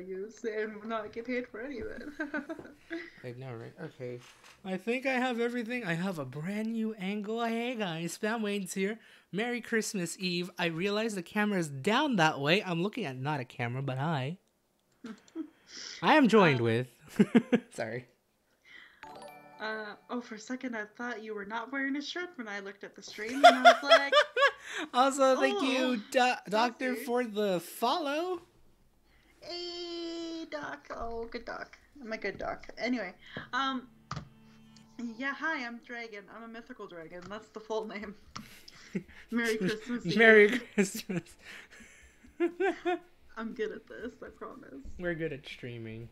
use and not get paid for any of it. I know, right? Okay. I think I have everything. I have a brand new angle. Hey guys, Spam Wayne's here. Merry Christmas Eve. I realize the camera's down that way. I'm looking at not a camera, but hi. I am joined with. Sorry. Oh, for a second I thought you were not wearing a shirt when I looked at the stream, and I was like, Also, thank oh, you, Doctor, saucy. for the follow. Hey, Doc. Oh, good Doc. I'm a good Doc. Anyway, um, yeah, hi, I'm Dragon. I'm a mythical dragon. That's the full name. Merry Christmas Eve. Merry Christmas. I'm good at this, I promise. We're good at streaming.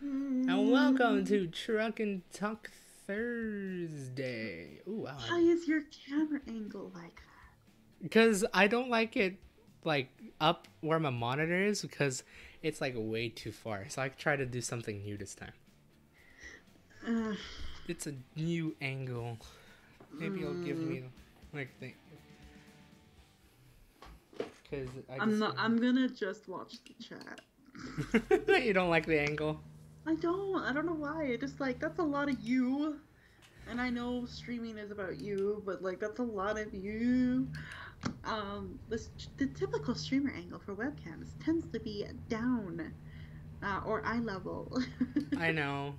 And welcome to Truck and Talk Thursday. Ooh, wow. Why is your camera angle like that? Because I don't like it like up where my monitor is because it's like way too far. So I try to do something new this time. It's a new angle. Maybe you'll give me like the. Because I'm gonna just watch the chat. You don't like the angle? I don't know why. I just like, that's a lot of you. And I know streaming is about you, but like, that's a lot of you. The typical streamer angle for webcams tends to be down, or eye level. I know.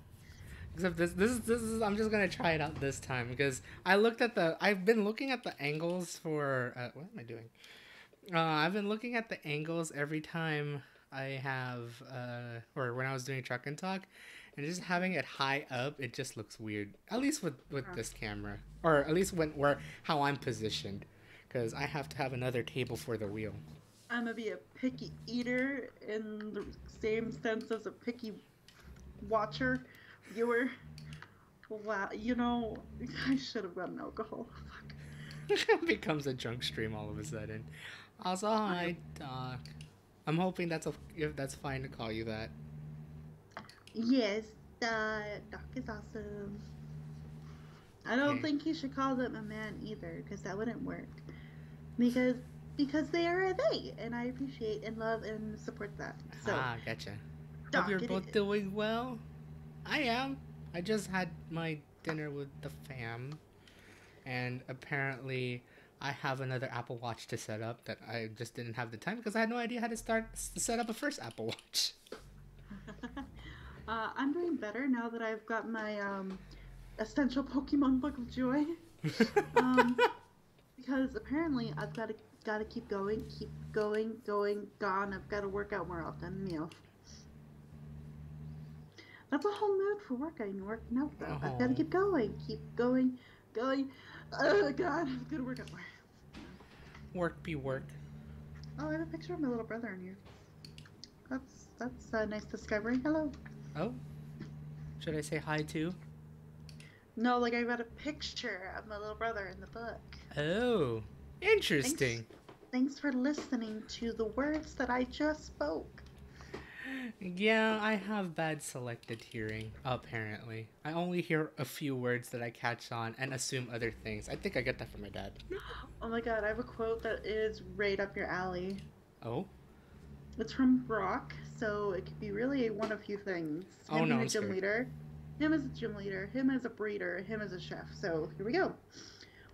Except this is I'm just gonna try it out this time because I've been looking at the angles for what am I doing? I've been looking at the angles every time I have or when I was doing Truck and Talk, and just having it high up, it just looks weird. At least with this camera, or at least where how I'm positioned, because I have to have another table for the wheel. I'm gonna be a picky eater in the same sense as a picky watcher, viewer. Wow, you know, I should have gotten alcohol. Fuck. It becomes a drunk stream all of a sudden. Also, hi, Doc. I'm hoping if that's fine to call you that. Yes, Doc is awesome. I don't think you should call them a man either, because that wouldn't work. Because they are a they, and I appreciate and love and support that. So, Gotcha. Doc, Hope you're both doing well. I am. I just had my dinner with the fam, and apparently I have another Apple Watch to set up that I just didn't have the time because I had no idea how to set up a first Apple Watch. I'm doing better now that I've got my essential Pokemon Book of Joy. Because apparently I've got to keep going, gone. I've got to work out more often. You know, that's a whole mood for working out though. I've got to keep going. Oh God, I've got to work out more. Work be work. Oh, I have a picture of my little brother in here. That's a nice discovery. Hello. Oh, should I say hi too? No, like I got a picture of my little brother in the book. Oh, interesting. Thanks for listening to the words that I just spoke. Yeah, I have bad selected hearing, apparently. I only hear a few words that I catch on and assume other things. I think I get that from my dad. Oh my God, I have a quote that is right up your alley. Oh? It's from Brock, so it could be really one of few things. Him being a gym leader. Him as a gym leader, him as a breeder, him as a chef. So here we go.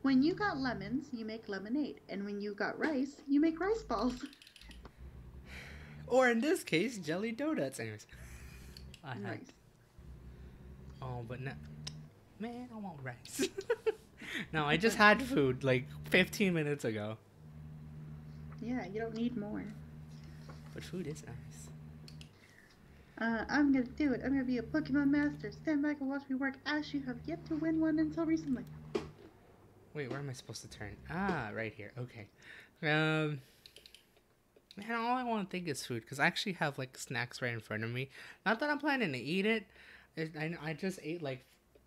When you got lemons, you make lemonade. And when you got rice, you make rice balls. Or in this case, jelly donuts. Anyways. Nice. Oh, but no. Man, I want rice. No, I just had food like 15 minutes ago. Yeah, you don't need more. But food is nice. I'm gonna do it. I'm gonna be a Pokemon master. Stand back and watch me work as you have yet to win one until recently. Wait, where am I supposed to turn? Ah, right here. Okay. Man, all I want to think is food because I actually have like snacks right in front of me. Not that I'm planning to eat it. I just ate like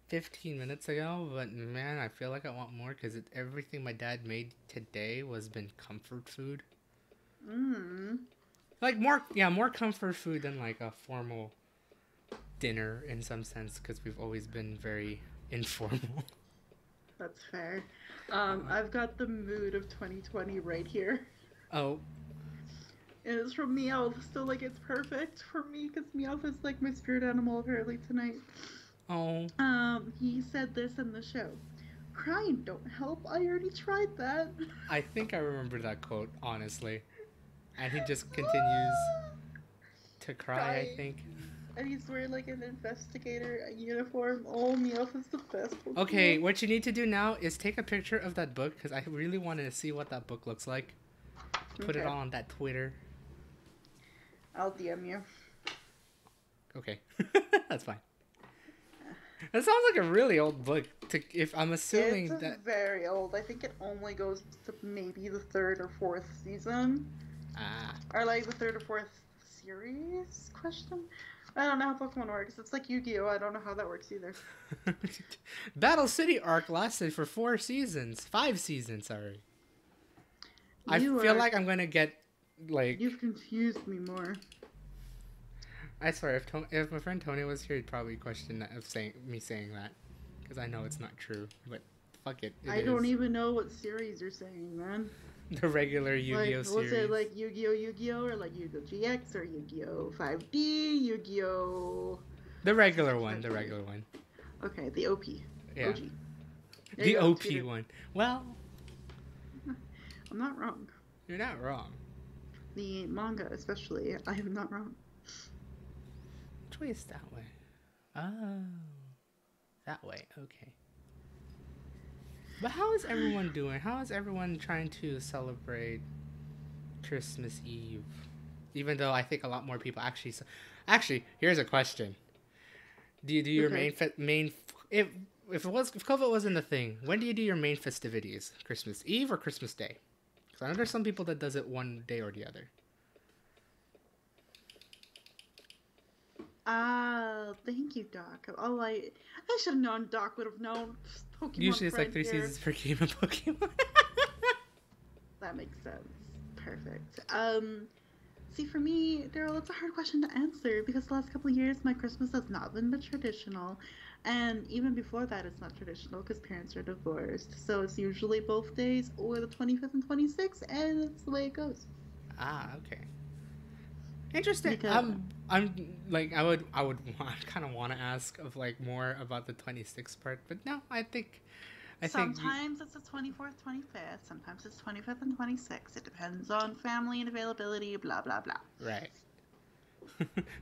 15 minutes ago, but man, I feel like I want more because everything my dad made today was been comfort food. Like more comfort food than like a formal dinner in some sense because we've always been very informal. That's fair. I've got the mood of 2020 right here. Oh. And it's from Meowth, so like it's perfect for me because Meowth is like my spirit animal apparently tonight. Oh. He said this in the show. Crying don't help. I already tried that. I think I remember that quote, honestly. And he just continues to cry, I Crying. think. And he's wearing like an investigator uniform. Oh, Meowth is the best Pokemon. Okay, what you need to do now is take a picture of that book, because I really wanted to see what that book looks like. Put it on that Twitter. I'll DM you. Okay. That's fine. That sounds like a really old book. If I'm assuming it's very old. I think it only goes to maybe the 3rd or 4th season. Ah. Or like the 3rd or 4th series? Question? I don't know how Pokemon works. It's like Yu-Gi-Oh! I don't know how that works either. Battle City arc lasted for 4 seasons. 5 seasons, sorry. I feel like I'm gonna get, like... You've confused me more. I swear, if my friend Tony was here, he'd probably question that of me saying that. Because I know it's not true. But fuck it. I don't even know what series you're saying, man. The regular Yu-Gi-Oh! Series. Was it like Yu-Gi-Oh! Or like Yu-Gi-Oh! GX or Yu-Gi-Oh! 5D? Yu-Gi-Oh! The regular one. The regular one. Okay, the OP. Yeah. OG. The OP one. Well... I'm not wrong. You're not wrong. The manga, especially, I am not wrong. Which way is that way? Oh. That way, okay. But how is everyone doing? How is everyone trying to celebrate Christmas Eve? Even though I think a lot more people actually... Actually, here's a question. Do you do your main... If COVID wasn't a thing, when do you do your main festivities? Christmas Eve or Christmas Day? Because I know there's some people that does it one day or the other. Thank you, Doc. I should have known Doc would have known. Pokemon Usually it's like 3 seasons per game of Pokemon. That makes sense. Perfect. See, for me, Daryl, it's a hard question to answer because the last couple of years my Christmas has not been the traditional. And even before that, it's not traditional because parents are divorced. So it's usually both days or the 25th and 26th, and it's the way it goes. Ah, okay. Interesting. Because, I'm like I would kind of want to ask of like more about the 26th part, but no, I think sometimes it's the 24th, 25th. Sometimes it's 25th and 26th. It depends on family and availability. Blah blah blah. Right.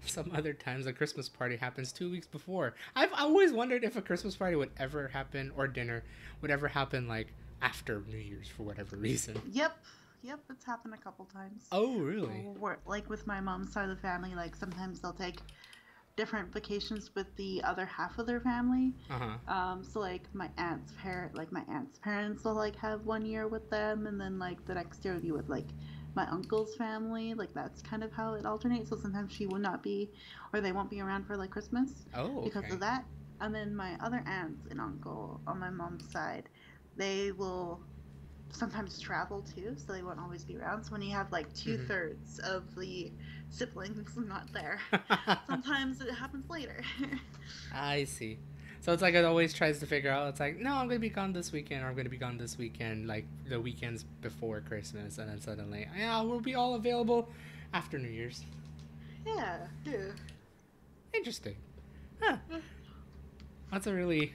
Some other times a Christmas party happens 2 weeks before. I've always wondered if a Christmas party would ever happen or dinner would ever happen like after New Year's for whatever reason. Yep, it's happened a couple times. Oh, really? Like with my mom's side of the family, like sometimes they'll take different vacations with the other half of their family. So like my aunt's parents will like have 1 year with them, and then like the next year will be with like my uncle's family. Like that's kind of how it alternates. So sometimes she will not be, or they won't be around for like Christmas. Oh, okay. Because of that. And then my other aunts and uncle on my mom's side, they will sometimes travel too, so they won't always be around. So when you have like 2/3 of the siblings not there, sometimes it happens later. I see. So it's like it always tries to figure out, it's like, no, I'm going to be gone this weekend, or I'm going to be gone this weekend, like the weekends before Christmas, and then suddenly, yeah, we'll be all available after New Year's. Yeah. Interesting. Huh. That's a really,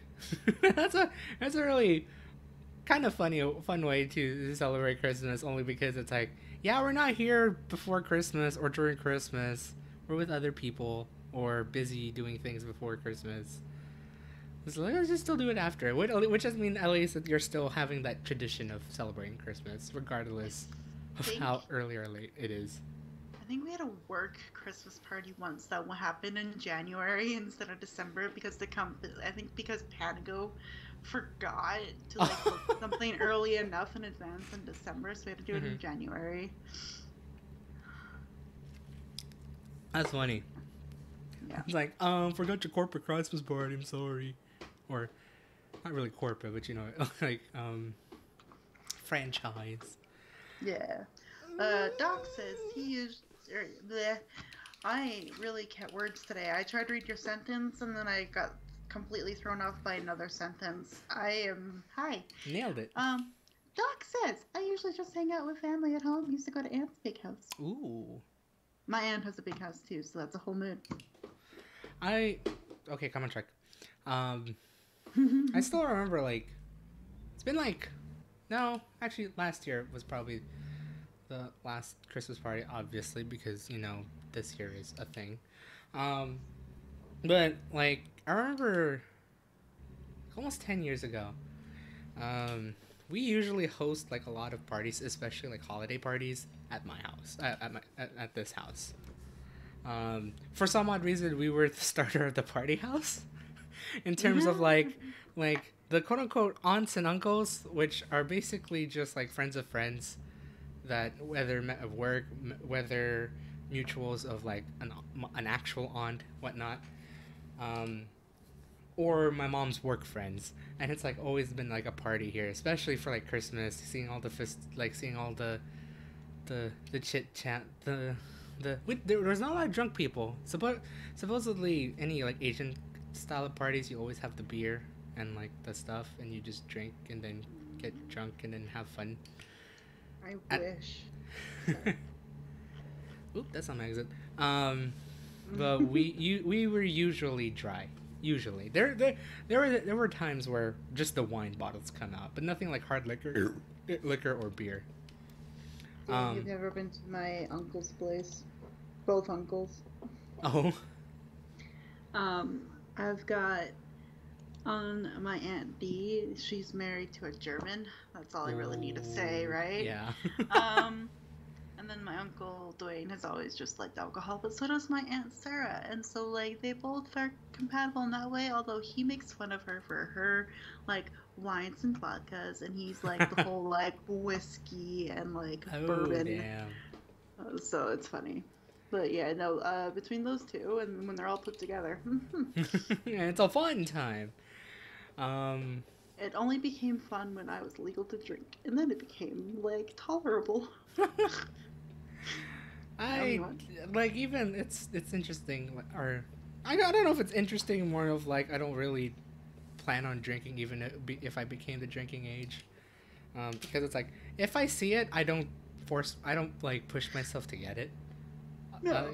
that's a really kind of fun way to celebrate Christmas, only because it's like, yeah, we're not here before Christmas or during Christmas. We're with other people or busy doing things before Christmas. So let's just still do it after. Which does mean at least that you're still having that tradition of celebrating Christmas, regardless of how early or late it is. I think we had a work Christmas party once that happened in January instead of December because because Panago forgot to like book something early enough in advance in December, so we had to do it in January. That's funny. Yeah. It's like, forgot your corporate Christmas party, I'm sorry. Or, not really corporate, but you know, like, franchise. Yeah. Doc says he used... I really can't words today. I tried to read your sentence, and then I got completely thrown off by another sentence. Hi. Nailed it. Doc says I usually just hang out with family at home. Used to go to Aunt's big house. Ooh. My aunt has a big house too, so that's a whole mood. Okay, come on, check. I still remember, like, it's been like, no, actually, last year was probably the last Christmas party, obviously, because, you know, this year is a thing. Um, but, like, I remember almost 10 years ago, we usually host, like, a lot of parties, especially, like, holiday parties at my house, at this house. For some odd reason, we were the starter of the party house in terms of like the quote unquote aunts and uncles, which are basically just like friends of friends that whether met at work, whether mutuals of like an actual aunt, whatnot, um, or my mom's work friends, and it's like always been like a party here, especially for like Christmas, seeing all the seeing all the chit chat, there was not a lot of drunk people. Supposedly, any like Asian style of parties, you always have the beer and like the stuff, and you just drink and then get drunk and then have fun. I wish. Oop, that's not my exit. But we were usually dry. Usually, there were times where just the wine bottles come out, but nothing like hard liquor or beer. You've never been to my uncle's place? Both uncles. Oh. I've got on my Aunt D. She's married to a German. That's all I really need to say, right? Yeah. And then my uncle Dwayne has always just liked alcohol, but so does my Aunt Sarah. And so like they both are compatible in that way. Although he makes fun of her for her like wines and vodkas, and he's like the whole like whiskey and like bourbon. Damn. So it's funny. But yeah, no, between those two and when they're all put together. Yeah, it's a fun time. It only became fun when I was legal to drink, and then it became like tolerable. I like even it's interesting, or I don't know if it's interesting, more of like I don't really plan on drinking even if I became the drinking age, because it's like if I see it, I don't like push myself to get it. No.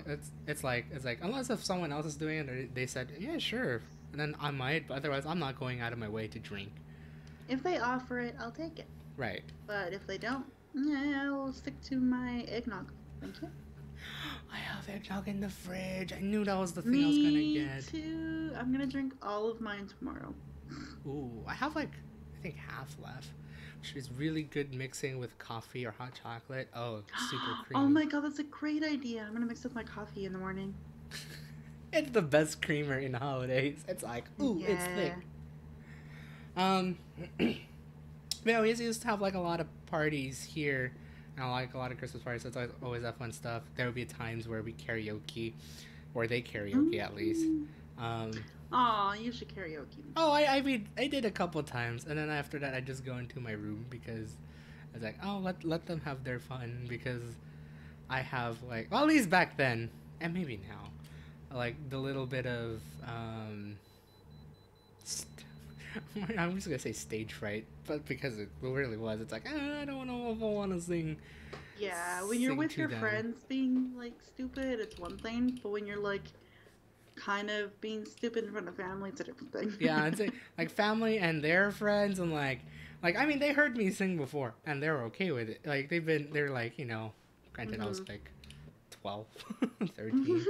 It's like unless if someone else is doing it or they said yeah sure, and then I might, but otherwise I'm not going out of my way to drink. If they offer it, I'll take it. Right. But if they don't, I'll stick to my eggnog. Thank you. I have eggnog in the fridge. I knew that was the thing I was gonna get. Me too. I'm gonna drink all of mine tomorrow. Ooh, I have like I think half left, which is really good mixing with coffee or hot chocolate. Oh, super creamy. Oh my god, that's a great idea. I'm gonna mix with my coffee in the morning. It's the best creamer in holidays. It's like, ooh, yeah. It's thick. Yeah, we used to have like a lot of parties here, and like a lot of Christmas parties. So it's always that fun stuff. There would be times where we karaoke, or they karaoke at least. Aw, you should karaoke. Oh, I mean, I did a couple times, and then after that, I just go into my room because I was like, oh, let them have their fun, because I have like, well, at least back then, and maybe now, like the little bit of I'm just gonna say stage fright, but because it really was, it's like I don't know if I want to sing. Yeah, when you're with your friends being like stupid, it's one thing, but when you're like kind of being stupid in front of family, it's a different thing. Yeah, it's like family and their friends, and like I mean, they heard me sing before and they're okay with it. Like they're like, you know, granted I was like 12, 13.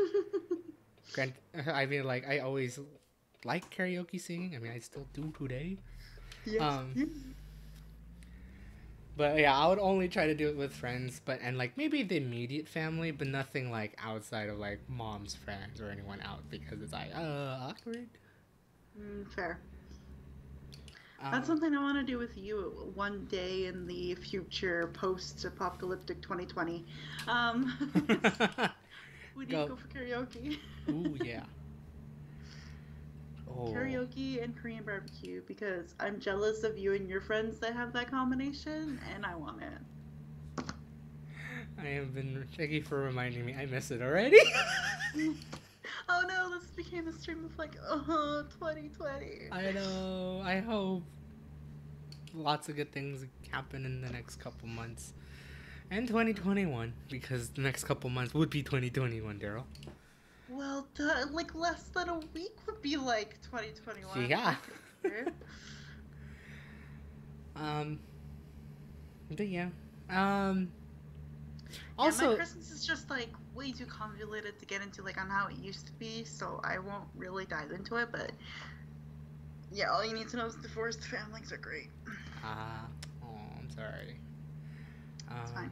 I mean, like I always like karaoke singing. I mean, I still do today. Yes. But yeah, I would only try to do it with friends, and like maybe the immediate family, but nothing like outside of like mom's friends or anyone out, because it's like awkward. Fair. That's something I want to do with you one day in the future, post-apocalyptic 2020. We need to go for karaoke. Ooh, yeah. Oh. Karaoke and Korean barbecue, because I'm jealous of you and your friends that have that combination, and I want it. I have been Jackie for reminding me. I miss it already. Oh no, this became a stream of like 2020. I know. I hope. lots of good things happen in the next couple months. And 2021, because the next couple months would be 2021, Daryl. Well, like less than a week would be like 2021. Yeah. But yeah. Also, my Christmas is just like way too convoluted to get into like on how it used to be, so I won't really dive into it. But yeah, all you need to know is divorced families are great. I'm sorry. It's fine.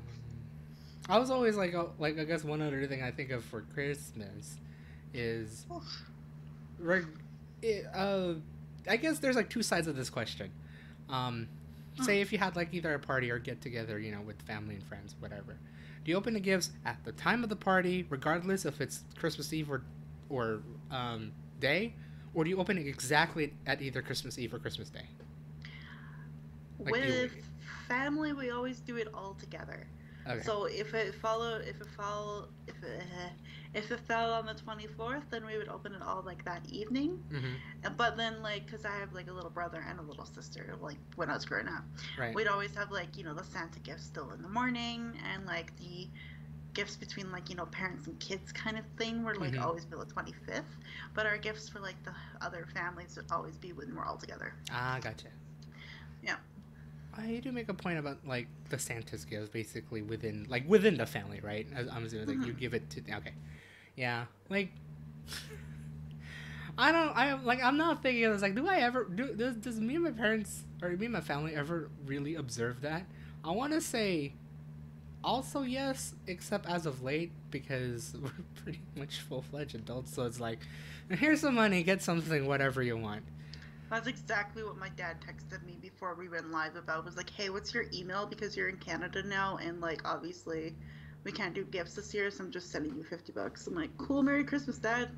I was always like I guess one other thing I think of for Christmas is, I guess there's like two sides of this question. Say if you had like either a party or get together, you know, with family and friends, whatever. Do you open the gifts at the time of the party, regardless if it's Christmas Eve or day, or do you open it exactly at either Christmas Eve or Christmas Day? Like, with family, we always do it all together. Okay. So if it fell on the 24th, then we would open it all like that evening. Mm-hmm. But then like, because I have like a little brother and a little sister, like when I was growing up, right, we'd always have like, you know, the Santa gifts still in the morning, and like the gifts between like, you know, parents and kids kind of thing were like always be the 25th. But our gifts for like the other families would always be when we're all together. Gotcha. Yeah. You do make a point about like the Santa's gifts basically within the family, right? I'm assuming like you give it to, okay, yeah, like I'm not thinking of this, like, does me and my parents or me and my family ever really observe that? I want to say also yes, except as of late, because we're pretty much full-fledged adults, so it's like, here's some money, get something, whatever you want. That's exactly what my dad texted me before we went live about. Was like, hey, what's your email? Because you're in Canada now, and like obviously we can't do gifts this year, so I'm just sending you $50. I'm like, cool, Merry Christmas, Dad.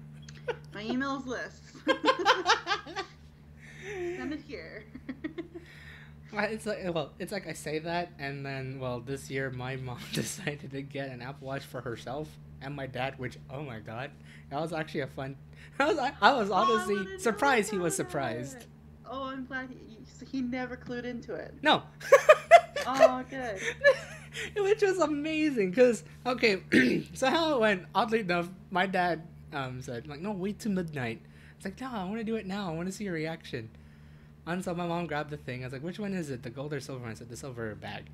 My email's list. Send it here. It's like I say that, and then this year my mom decided to get an Apple Watch for herself and my dad, which, oh my god, that was actually a fun. I was honestly surprised he was surprised. Oh, I'm glad he never clued into it. No. Oh, good. Which was amazing, because, okay, so how it went, oddly enough, my dad said, like, no, wait till midnight. It's like, no, I want to do it now. I want to see your reaction. And so my mom grabbed the thing. I was like, which one is it, the gold or silver? And I said, the silver bag.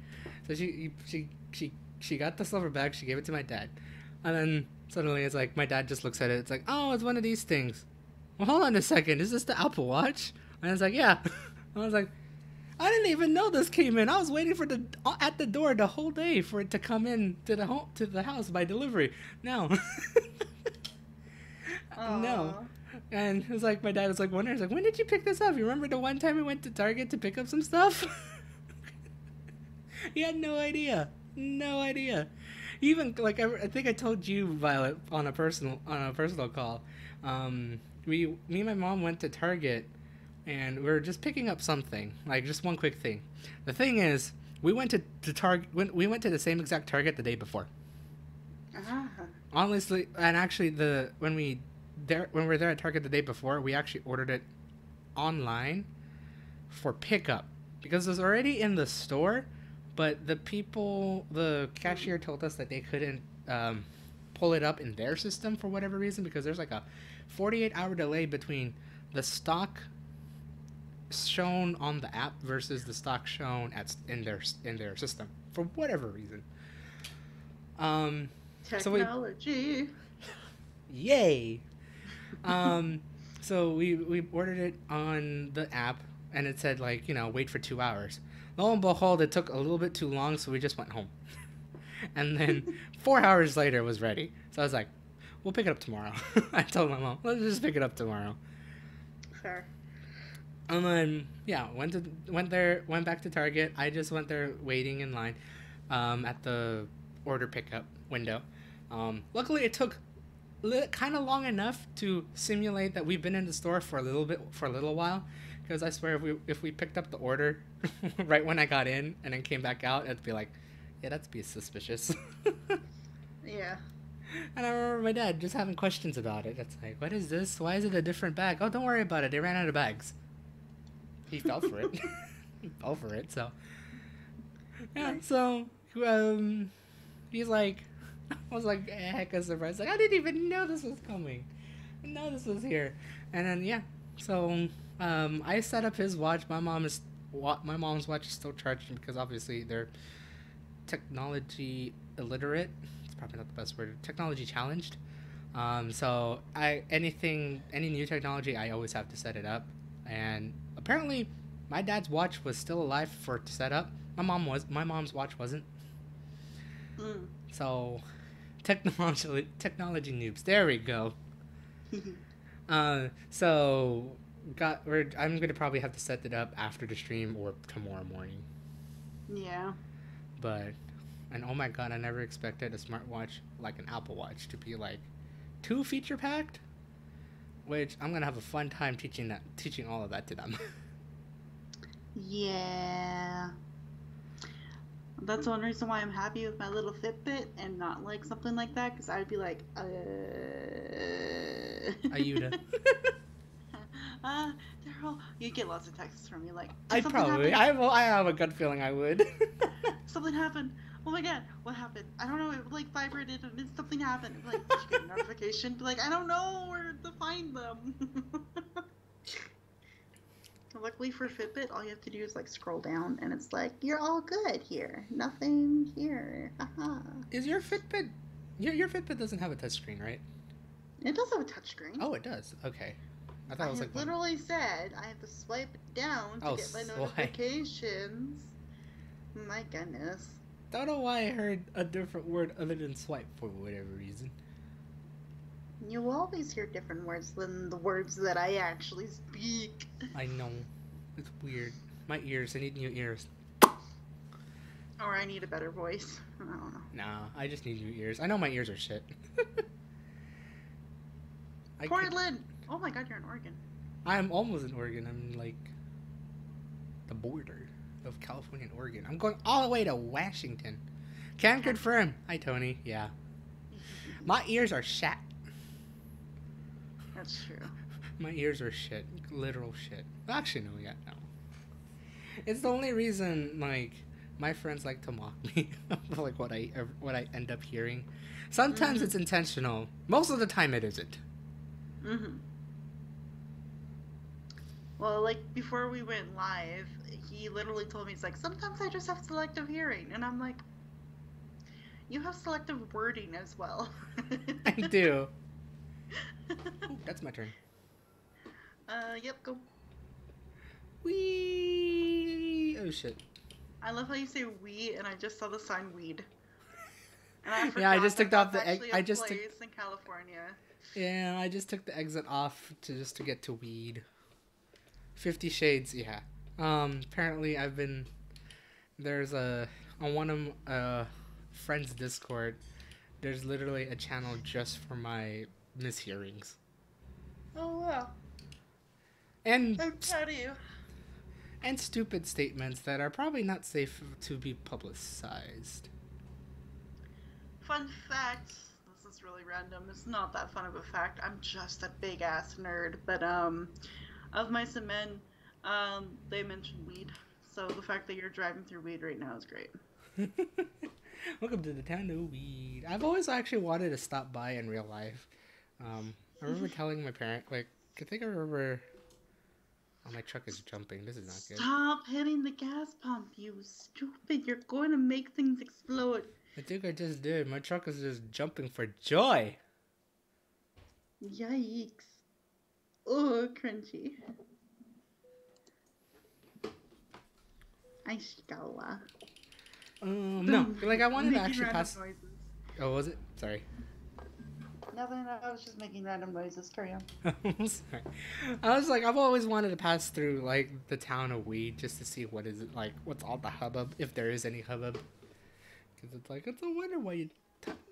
So she got the silver bag. She gave it to my dad. And then suddenly it's like, my dad just looks at it. It's like, oh, it's one of these things. Well, hold on a second. Is this the Apple Watch? And I was like, yeah. I was like, I didn't even know this came in. I was waiting for at the door the whole day for it to come in to the house by delivery. No. No. And it was like, my dad was like wondering, like, when did you pick this up? You remember the one time we went to Target to pick up some stuff? He had no idea. No idea. Even, like, I think I told you, Violet, on a personal call. Me and my mom went to Target, and we were just picking up something, like just one quick thing. The thing is, we went to Target. We went to the same exact Target the day before. Honestly, and actually, when we were there at Target the day before, we actually ordered it online for pickup because it was already in the store, but the cashier told us that they couldn't pull it up in their system for whatever reason, because there's like a 48-hour delay between the stock shown on the app versus the stock shown in their system for whatever reason. Technology. Yay. So we ordered it on the app, and it said, like, you know, wait for 2 hours. Lo and behold, it took a little bit too long, so we just went home. And then 4 hours later, it was ready. So I was like, we'll pick it up tomorrow. I told my mom, let's just pick it up tomorrow. Fair. And then, yeah, went back to Target. I just went there waiting in line at the order pickup window. Luckily, it took kind of long enough to simulate that we've been in the store for a little while, because I swear if we picked up the order right when I got in and then came back out, it'd be like, yeah, that's be suspicious. Yeah. And I remember my dad just having questions about it. It's like, what is this? Why is it a different bag? Oh, don't worry about it. They ran out of bags. He fell for it. Go for it. So yeah. Nice. So he's like, I was like hecka surprised. Like I didn't even know this was coming. I know this was here. And then yeah. So I set up his watch. My mom's watch is still charged because obviously they're technology illiterate. It's probably not the best word. Technology challenged. So any new technology, I always have to set it up. And apparently, my dad's watch was still alive for it to set up. My mom's watch wasn't. Mm. So, technology noobs. There we go. So I'm gonna probably have to set it up after the stream or tomorrow morning. Yeah. But and oh my god, I never expected a smartwatch like an Apple Watch to be like too feature packed. Which I'm gonna have a fun time teaching all of that to them. Yeah. That's one reason why I'm happy with my little Fitbit and not like something like that, because I would be like, Ayuda. Daryl, you get lots of texts from me like, I probably, I have a good feeling I would. something happened. Oh my god, what happened? I don't know. It like vibrated and then something happened. Like, did you get a notification? Be like, I don't know where to find them. Luckily for Fitbit, all you have to do is like scroll down, and it's like you're all good here. Nothing here. Haha. Is your Fitbit? Your Fitbit doesn't have a touchscreen, right? It does have a touchscreen. Oh, it does. Okay, I thought I it was have like literally said I have to swipe it down to get my notifications. My goodness. Don't know why I heard a different word other than swipe for whatever reason. You always hear different words than the words that I actually speak. I know. It's weird. My ears. I need new ears. Or I need a better voice. I don't know. Nah, I just need new ears. I know my ears are shit. Portland! Oh my god, you're in Oregon. I'm almost in Oregon. I'm like the border of California and Oregon. I'm going all the way to Washington. Can confirm. Hi, Tony. Yeah. My ears are shit. That's true. My ears are shit. Literal shit. Actually, no, yeah, no. It's the only reason, like, my friends like to mock me of, like, what I end up hearing. Sometimes it's intentional. Most of the time it isn't. Mm-hmm. Well, like, before we went live, he literally told me, he's like, sometimes I just have selective hearing. And I'm like, you have selective wording as well. I do. Ooh, that's my turn. Yep, go. Wee. Oh, shit. I love how you say we, and I just saw the sign weed. And I forgot yeah, I just took off the egg. I just took in California. Yeah, I just took the exit off to get to weed. 50 Shades, yeah. Apparently there's on one of friend's Discord, there's literally a channel just for my mishearings. Oh wow. And I'm proud of you. And stupid statements that are probably not safe to be publicized. Fun fact, this is really random. It's not that fun of a fact. I'm just a big ass nerd. But of Mice and Men, they mentioned weed. So the fact that you're driving through weed right now is great. Welcome to the town of weed. I've always actually wanted to stop by in real life. I remember telling my parent, like, I think I remember... Oh, my truck is jumping. This is not good. Stop hitting the gas pump, you stupid. You're going to make things explode. I think I just did. My truck is just jumping for joy. Yikes. Oh, crunchy. Aishikawa. No. Like, I wanted to actually pass... Noises. Oh, was it? Sorry. Nothing, I was just making random noises. Carry on. Sorry. I was like, I've always wanted to pass through, like, the town of Weed just to see what is it, like, what's all the hubbub, if there is any hubbub. Because it's like, it's a wonder why you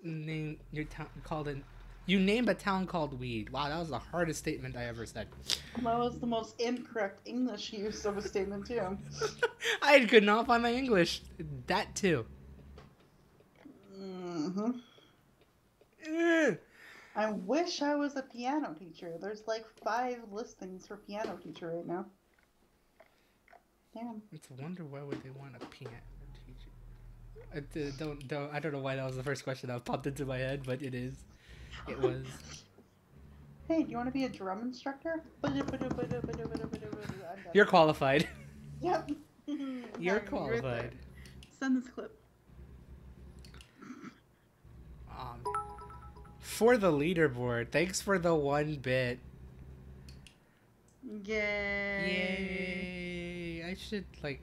name your town called it. You named a town called Weed. Wow, that was the hardest statement I ever said. That was the most incorrect English use of a statement, too. I could not find my English. That, too. Mm-hmm. Ugh. I wish I was a piano teacher. There's like 5 listings for piano teacher right now. Damn. It's a wonder why would they want a piano teacher. I don't know why that was the first question that popped into my head, but it is. It was. Hey, do you want to be a drum instructor? I'm done. You're qualified. Yep. You're Right qualified. there. Send this clip. For the leaderboard, thanks for the 1 bit. Yay. Yay! I should like.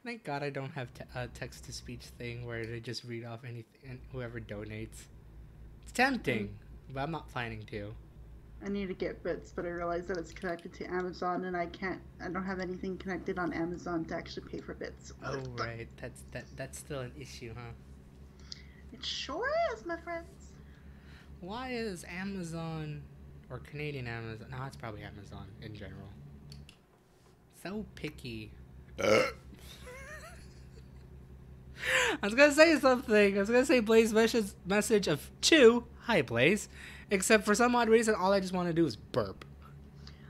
Thank God I don't have a text to speech thing where they just read off anything and whoever donates. It's tempting, but I'm not planning to. I need to get bits, but I realize that it's connected to Amazon, and I don't have anything connected on Amazon to actually pay for bits. Oh right, that's still an issue, huh? It sure is, my friends. Why is Amazon or Canadian Amazon? No, it's probably Amazon in general. So picky. I was gonna say something. I was gonna say Blaze message of 2. Hi Blaze. Except for some odd reason, all I just want to do is burp.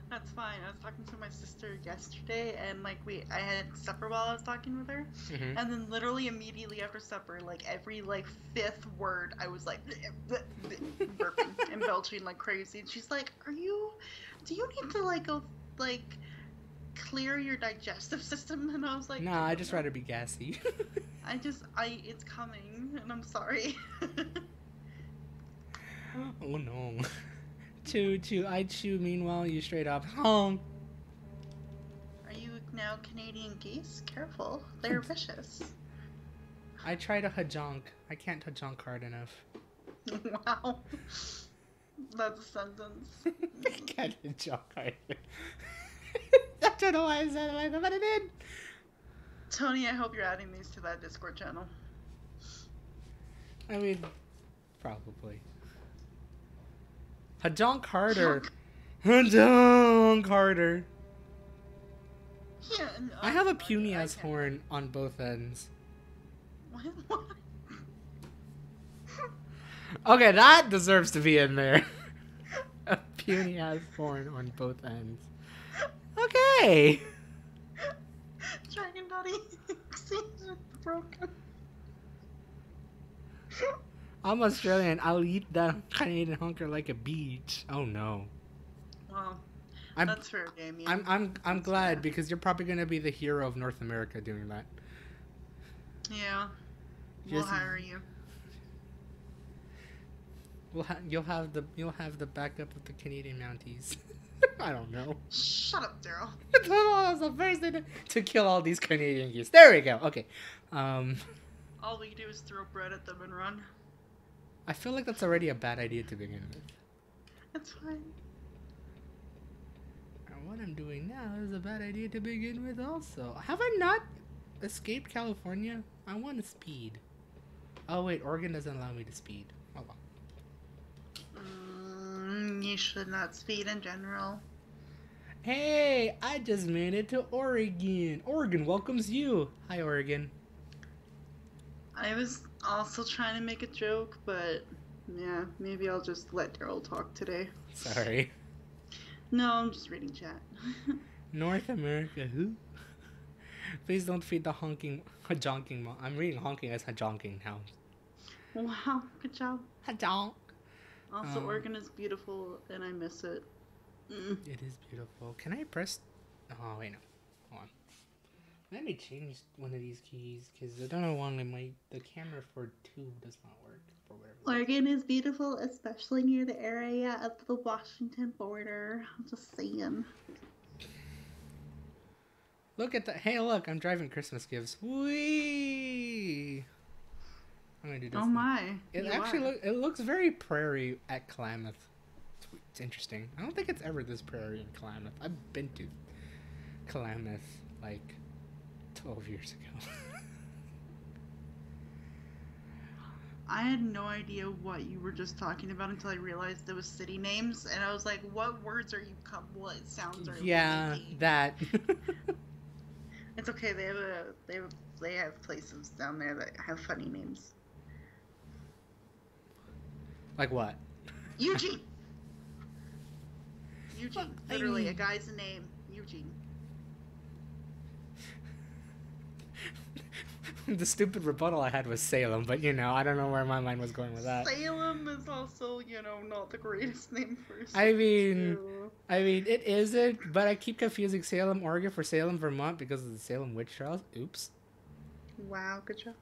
That's fine. I was talking to my sister yesterday, and like I had supper while I was talking with her, and then literally immediately after supper, like every like 5th word, I was like burping and belching like crazy. And she's like, do you need to like go like clear your digestive system? And I was like, nah, I just rather be gassy. it's coming, and I'm sorry. Oh no. Chew, I chew, meanwhile you straight up honk. Are you now Canadian geese? Careful, they're vicious. I try to hajonk. I can't hajonk hard enough. Wow. That's a sentence. I can't hajonk hard enough. I don't know why I said it like that, but I did. Tony, I hope you're adding these to that Discord channel. I mean, probably. Hajonk harder. Hajonk harder. Yeah, no, I have a puny ass horn on both ends. What? Okay, that deserves to be in there. A puny ass horn on both ends. Okay. Dragon Daddy seems broken. I'm Australian. I'll eat that Canadian hunker like a beach. Oh no. Well, that's fair game. Yeah. I'm glad because you're probably gonna be the hero of North America doing that. Yeah. We'll hire you. You'll have the backup of the Canadian Mounties. I don't know. Shut up, Daryl. That's the first thing to kill all these Canadian geese. There we go. Okay. All we do is throw bread at them and run. I feel like that's already a bad idea to begin with. That's fine. And what I'm doing now is a bad idea to begin with also. Have I not escaped California? I want to speed. Oh wait, Oregon doesn't allow me to speed. Hold on. You should not speed in general. Hey, I just made it to Oregon. Oregon welcomes you. Hi, Oregon. I was also trying to make a joke, but yeah, maybe I'll just let Daryl talk today. Sorry. No, I'm just reading chat. North America, who? Please don't feed the honking. I'm reading honking as hajonking now. Wow, good job. Hajonk. Also, Oregon is beautiful, and I miss it. It is beautiful. Can I press? Oh wait, no. Hold on. Let me change one of these keys because I don't know why the camera for 2 does not work for whatever. Oregon is beautiful, especially near the area of the Washington border. I'm just saying. Look at that! Hey, look! I'm driving Christmas gifts. Whee! I'm gonna do this. Oh my! It it looks very prairie at Klamath. It's interesting. I don't think it's ever this prairie in Klamath. I've been to Klamath like 12 years ago. I had no idea what you were just talking about until I realized there was city names, and I was like, "What words are you? What sounds are you?" Yeah, making? that. It's okay. They have places down there that have funny names. Like what? Eugene. Eugene. Literally, a guy's name. Eugene. The stupid rebuttal I had was Salem, but you know, I don't know where my mind was going with that. Salem is also, you know, not the greatest name for a I city, mean, too. I mean, it isn't, but I keep confusing Salem, Oregon for Salem, Vermont because of the Salem witch trials. Oops. Wow, good job.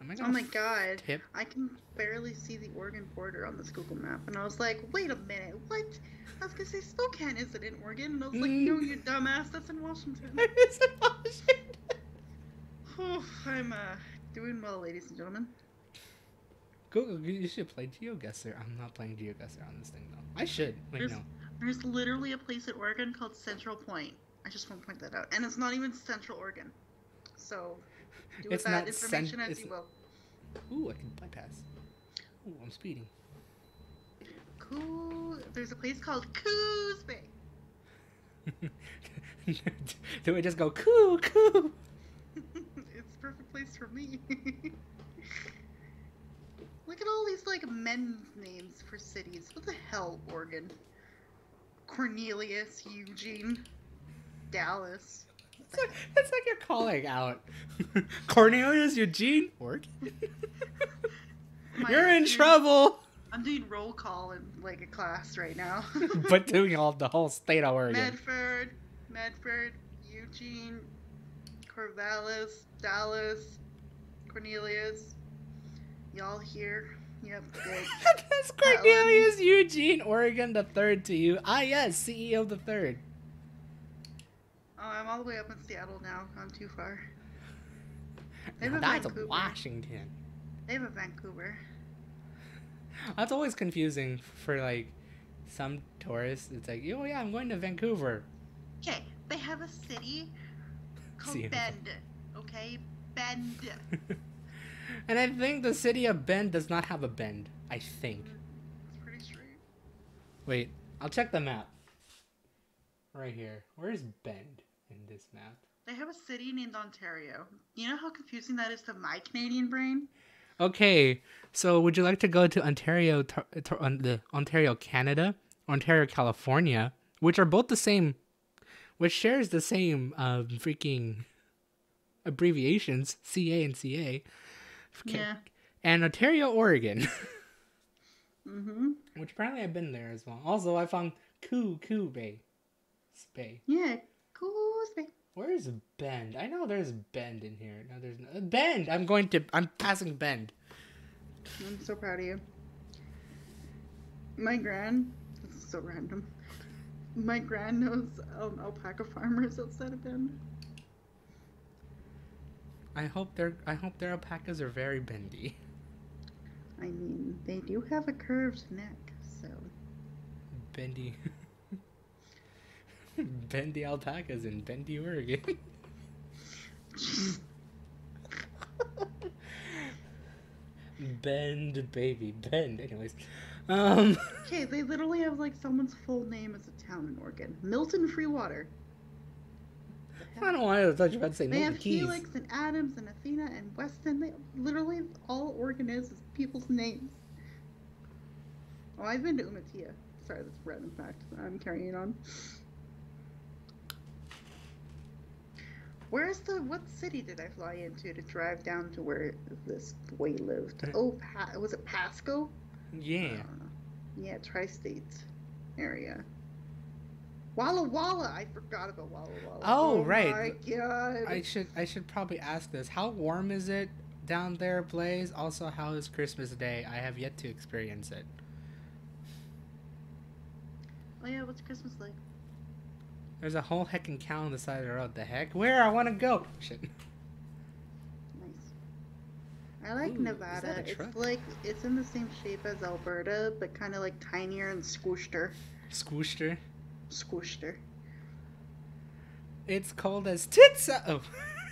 Am I Oh gonna my god, tip? I can barely see the Oregon border on this Google map, and I was like, wait a minute, what? I was gonna say Spokane isn't in Oregon, and I was like, no, you dumbass, that's in Washington. It's in Washington. Whew, I'm doing well, ladies and gentlemen. Google, you should play GeoGuessr. I'm not playing GeoGuessr on this thing though. I should. Wait, no. There's literally a place in Oregon called Central Point. I just want to point that out, and it's not even Central Oregon. So do with that information as you will. Ooh, I can bypass. Ooh, I'm speeding. Cool. There's a place called Coos Bay. Do we just go coo coo? It's a perfect place for me. Look at all these like men's names for cities. What the hell, Oregon? Cornelius, Eugene, Dallas. It's like you're calling out Cornelius Eugene Oregon. You're in trouble. I'm doing roll call in like a class right now. But doing the whole state of Oregon. Medford, Eugene, Corvallis, Dallas, Cornelius. Y'all here? Yep, good. That's Cornelius Eugene Oregon the third to you. Ah yes, CEO the third. Oh, I'm all the way up in Seattle now. Gone too far. Now that's Washington. They have a Vancouver. That's always confusing for like some tourists. It's like, oh yeah, I'm going to Vancouver. Okay, they have a city called Bend. Okay, Bend. And I think the city of Bend does not have a bend. I think. It's pretty straight. Wait, I'll check the map. Right here. Where's Bend in this map? They have a city named Ontario. You know how confusing that is to my Canadian brain? Okay, so would you like to go to Ontario, Ontario, Canada, Ontario, California, which are both the same, which shares the same freaking abbreviations, CA and CA. Okay. Yeah. And Ontario, Oregon. Mm-hmm. Which apparently I've been there as well. Also, I found Coo Bay. Bay. Yeah, cool Bay. Where's Bend? I know there's Bend in here. No, there's no Bend. I'm passing Bend. I'm so proud of you. This is so random. My gran knows alpaca farmers outside of Bend. I hope their alpacas are very bendy. I mean, they do have a curved neck, so. Bendy. Bendy alpacas in Bendy, Oregon. Bend, baby, bend. Anyways, Okay, they literally have like someone's full name as a town in Oregon. Milton Freewater. I don't know why I thought you were about to say They Milton have Keys. Helix and Adams and Athena and Weston. They literally all Oregon is people's names. Oh, I've been to Umatilla. Sorry, that's a random fact. I'm carrying on. What city did I fly into to drive down to where this boy lived? Oh, was it Pasco? Yeah. Yeah, tri-state area. Walla Walla! I forgot about Walla Walla. Oh, right. Oh my god. I should probably ask this. How warm is it down there, Blaze? Also, how is Christmas Day? I have yet to experience it. Oh yeah, what's Christmas like? There's a whole heckin' cow on the side of the road. The heck? Where? I want to go. Shit. Nice. I like Nevada. It's in the same shape as Alberta, but kind of like tinier and squished-er. Squished-er? Squished-er. It's cold as tits out. Oh.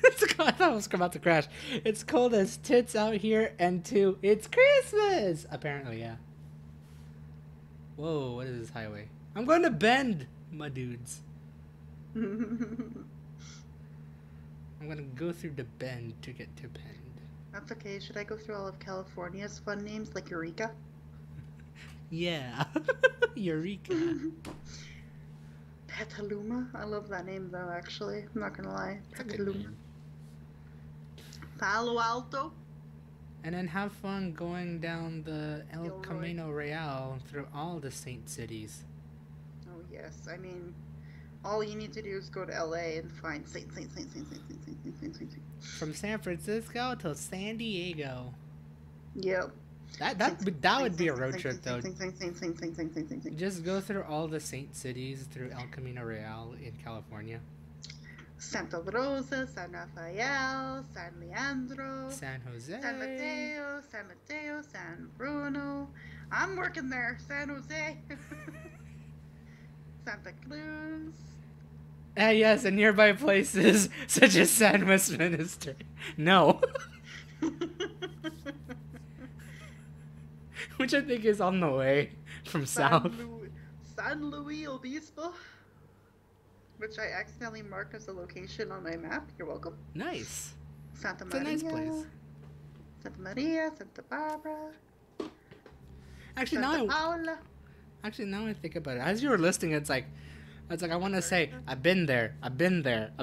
I thought I was about to crash. It's cold as tits out here, and two, it's Christmas! Apparently, yeah. Whoa, what is this highway? I'm going to Bend, my dudes. I'm gonna go through the Bend to get to Bend. That's okay. Should I go through all of California's fun names like Eureka? Yeah. Eureka. Petaluma? I love that name though, actually. I'm not gonna lie. Petaluma. Palo Alto. And then have fun going down the El Gilroy. Camino Real through all the saint cities. Oh yes, I mean, all you need to do is go to LA and find Saint. From San Francisco to San Diego. Yep. That would be a road trip though. Saint. Just go through all the saint cities through El Camino Real in California. Santa Rosa, San Rafael, San Leandro, San Jose. San Mateo, San Bruno. I'm working there. San Jose. Santa Cruz. Yes, and nearby places such as San Westminster. No. Which I think is on the way from south. San Luis Obispo. Which I accidentally marked as a location on my map. You're welcome. Nice. Santa It's Maria. a nice place. Santa Maria, Santa Barbara. Actually, Santa Paula. now I think about it. As you were listing, it's like I want to say, I've been there. I've been there.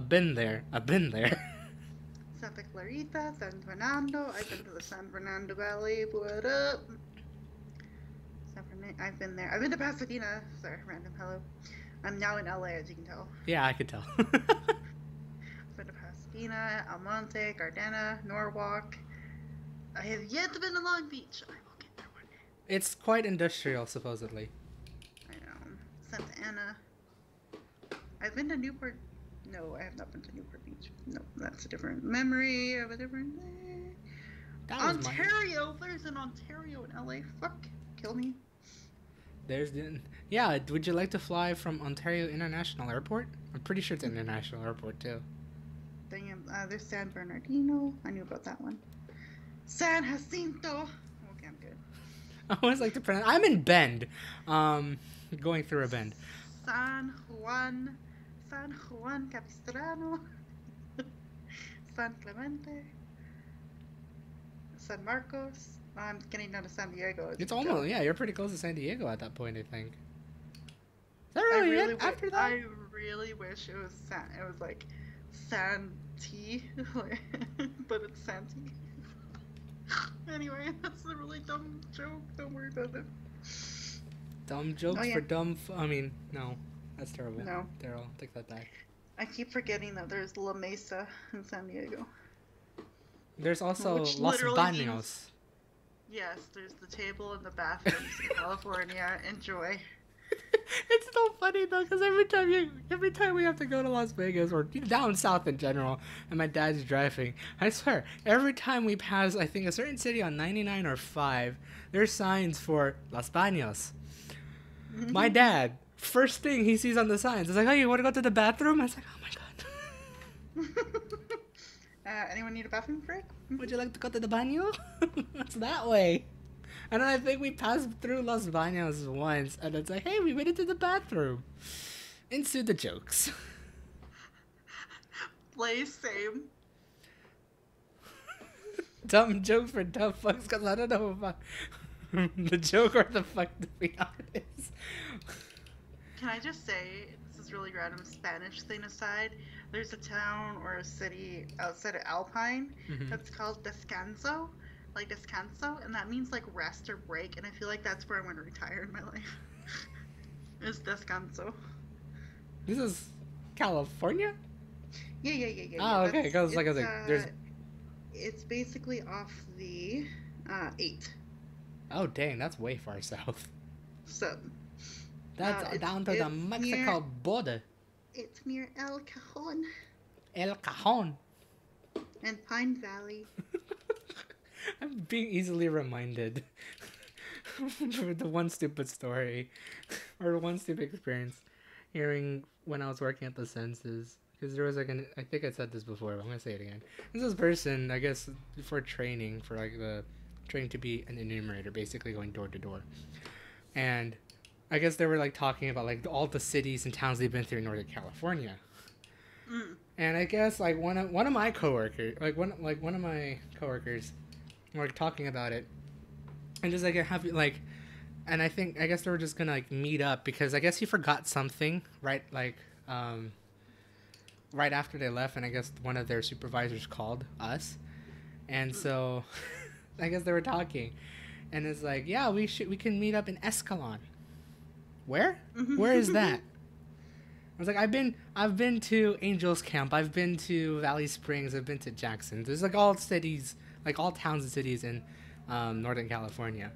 Santa Clarita, San Fernando. I've been to the San Fernando Valley. What up? I've been there. I've been to Pasadena. Sorry, random hello. I'm now in LA, as you can tell. Yeah, I could tell. I've been to Pasadena, Almonte, Gardena, Norwalk. I have yet to been to Long Beach. I will get there one day. It's quite industrial, supposedly. I know. Santa Ana. I've been to Newport. No, I have not been to Newport Beach. No, that's a different memory of a different day. Ontario. There's an Ontario in LA. Fuck. Kill me. Yeah, would you like to fly from Ontario International Airport? I'm pretty sure it's an international airport, too. Damn, there's San Bernardino. I knew about that one. San Jacinto. Okay, I'm good. I always like to pronounce... I'm in Bend. Going through a bend. San Juan Capistrano. San Clemente. San Marcos. I'm getting down to San Diego. It's almost, yeah, you're pretty close to San Diego at that point, I think. Is that really it after that? I really wish it was like Santee, but it's Santee. Anyway, that's a really dumb joke. Don't worry about it. Dumb jokes for dumb... I mean, no. That's terrible. No. Daryl, take that back. I keep forgetting that there's La Mesa in San Diego. There's also Los Baños. Yes, there's the table and the bathrooms in California. Enjoy. It's so funny though, because every time we have to go to Las Vegas or down south in general, and my dad's driving, I swear, every time we pass, I think a certain city on 99 or 5, there's signs for Los Baños. My dad, first thing he sees on the signs is like, "Oh, you want to go to the bathroom?" I was like, "Oh my god." Anyone need a bathroom break? Would you like to go to the baño? It's that way. And then I think we passed through Los Baños once, and it's like, hey, we went into the bathroom. Ensue the jokes. Play same. Dumb joke for dumb fucks, because I don't know if the joke or the fuck, to be honest. Can I just say, this is really random Spanish thing aside, there's a town or a city outside of Alpine that's called Descanso. Like Descanso, and that means like rest or break, and I feel like that's where I'm going to retire in my life. Is Descanso. This is California? Yeah. Oh, okay, because like I was like, there's... It's basically off the 8. Oh, dang, that's way far south. So... That's down to the Mexico border. It's near El Cajon. El Cajon. And Pine Valley. I'm being easily reminded for the one stupid story or one stupid experience hearing when I was working at the census, because there was like I think I said this before, but I'm gonna say it again. There's this person, I guess, for training, for like the training to be an enumerator, basically going door to door, and I guess they were like talking about like all the cities and towns they've been through in Northern California. And I guess like one of my coworkers, one of my coworkers, were talking about it, and just like and I guess they were just gonna like meet up, because I guess he forgot something right after they left, and I guess one of their supervisors called us, And so, I guess they were talking, and it's like, yeah, we can meet up in Escalon. Where? Where is that? I was like, I've been to Angels Camp, I've been to Valley Springs, I've been to Jackson. There's like all cities, like all towns and cities in Northern California.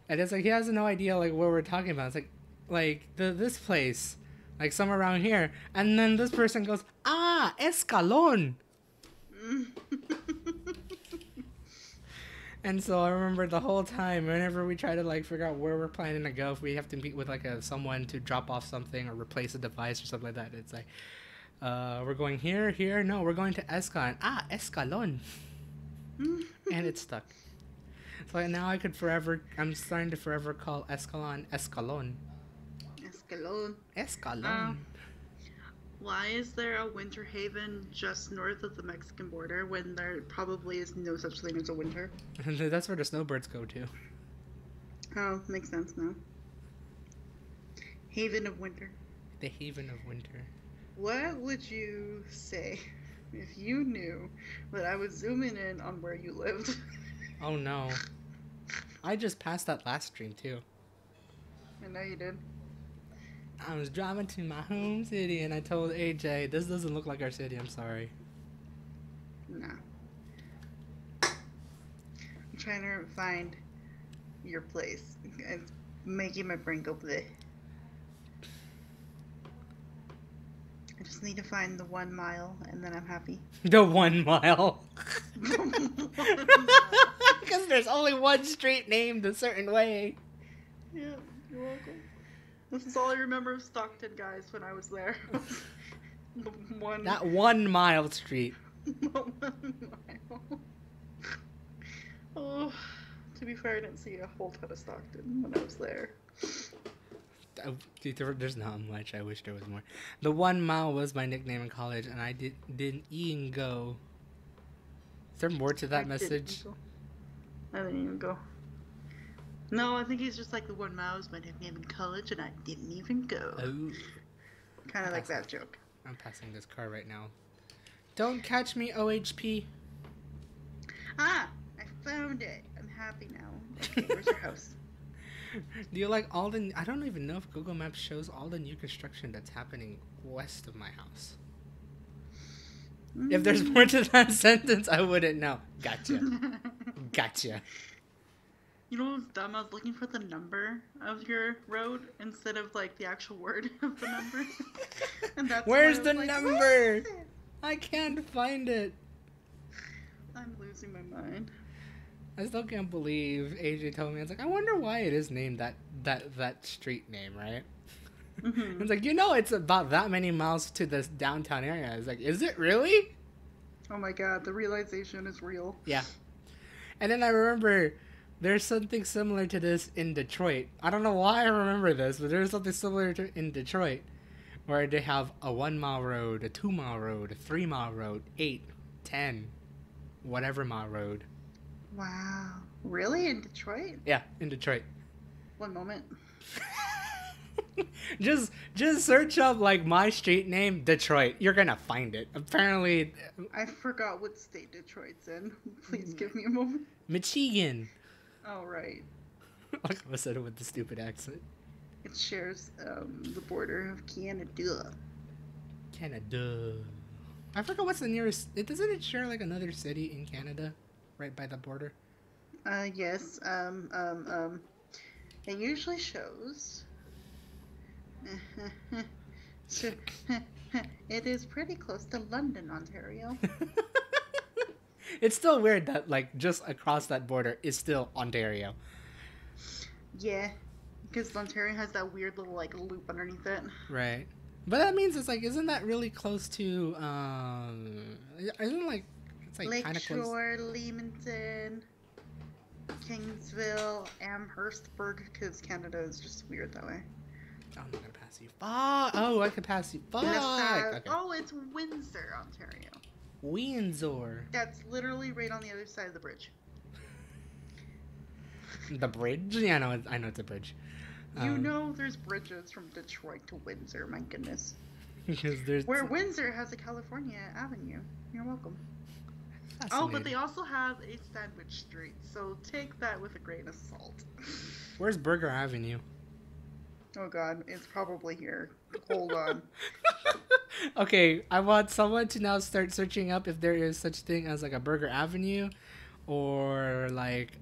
And it's like he has no idea like what we're talking about. It's like this place, like somewhere around here. And then this person goes, ah, Escalon. And so I remember the whole time, whenever we try to like figure out where we're planning to go, if we have to meet with like someone to drop off something or replace a device or something like that, it's like, we're going here. No, we're going to Escalon. Ah, Escalon. And it's stuck. So now I'm starting to forever call Escalon Escalon. Escalon. Why is there a winter haven just north of the Mexican border when there probably is no such thing as a winter? That's where the snowbirds go to. Oh, makes sense now. Haven of winter. The haven of winter. What would you say if you knew that I was zooming in on where you lived? Oh no. I just passed that last stream too. I know you did. I was driving to my home city and I told AJ, this doesn't look like our city, I'm sorry. Nah. I'm trying to find your place. It's making my brain go bleh. I just need to find the 1 mile and then I'm happy. The 1 mile. Because there's only one street named a certain way. Yeah, you're welcome. This is all I remember of Stockton, guys, when I was there. That 1 mile street. 1 mile. Oh, to be fair, I didn't see a whole ton of Stockton when I was there. There's not much. I wish there was more. The 1 mile was my nickname in college, and I didn't even go. Is there more to that message? I didn't even go. No, I think he's just like the 1 mile was my nickname in college, and I didn't even go. Oh. Kind of like that joke. I'm passing this car right now. Don't catch me, OHP. Ah, I found it. I'm happy now. Okay, where's your house? Do you like all the... I don't even know if Google Maps shows all the new construction that's happening west of my house. If there's more to that sentence, I wouldn't know. Gotcha. Gotcha. You know what was dumb? I was looking for the number of your road instead of like the actual word of the number. And that's Where's the like, number? Where is it? I can't find it. I'm losing my mind. I still can't believe AJ told me. It's like, I wonder why it is named that street name, right? Mm-hmm. It's like, it's about that many miles to this downtown area. It's like, is it really? Oh my god, the realization is real. Yeah. And then I remember there's something similar to this in Detroit. I don't know why I remember this, but there's something similar in Detroit where they have a 1 mile road, a 2 mile road, a 3 mile road, 8, 10, whatever mile road. Wow. Really? In Detroit? Yeah, in Detroit. One moment. just search up like my street name, Detroit. You're gonna find it. Apparently, I forgot what state Detroit's in. Please give me a moment. Michigan. Oh, right. Like I said it with the stupid accent. It shares the border of Canada. Canada. I forgot what's the nearest. Doesn't it share like another city in Canada, right by the border? Yes. It usually shows. So, it is pretty close to London, Ontario. It's still weird that like just across that border is still Ontario. Yeah, because Ontario has that weird little like loop underneath it. Right. But that means it's like, isn't that really close to isn't like it's like kind of close. Lakeshore, Leamington, Kingsville, Amherstburg, because Canada is just weird that way. Oh, I'm not gonna pass you. Oh, I could pass you. Fuck. Okay. Oh, it's Windsor, Ontario. Windsor. That's literally right on the other side of the bridge. The bridge? Yeah, I know it's a bridge. You know there's bridges from Detroit to Windsor, my goodness. Because there's... Where Windsor has a California Avenue. You're welcome. Oh, but Fascinating. they also have a sandwich street, so take that with a grain of salt. Where's Burger Avenue? Oh god, it's probably here. Hold on. Okay, I want someone to now start searching up if there is such thing as like a Burger Avenue or like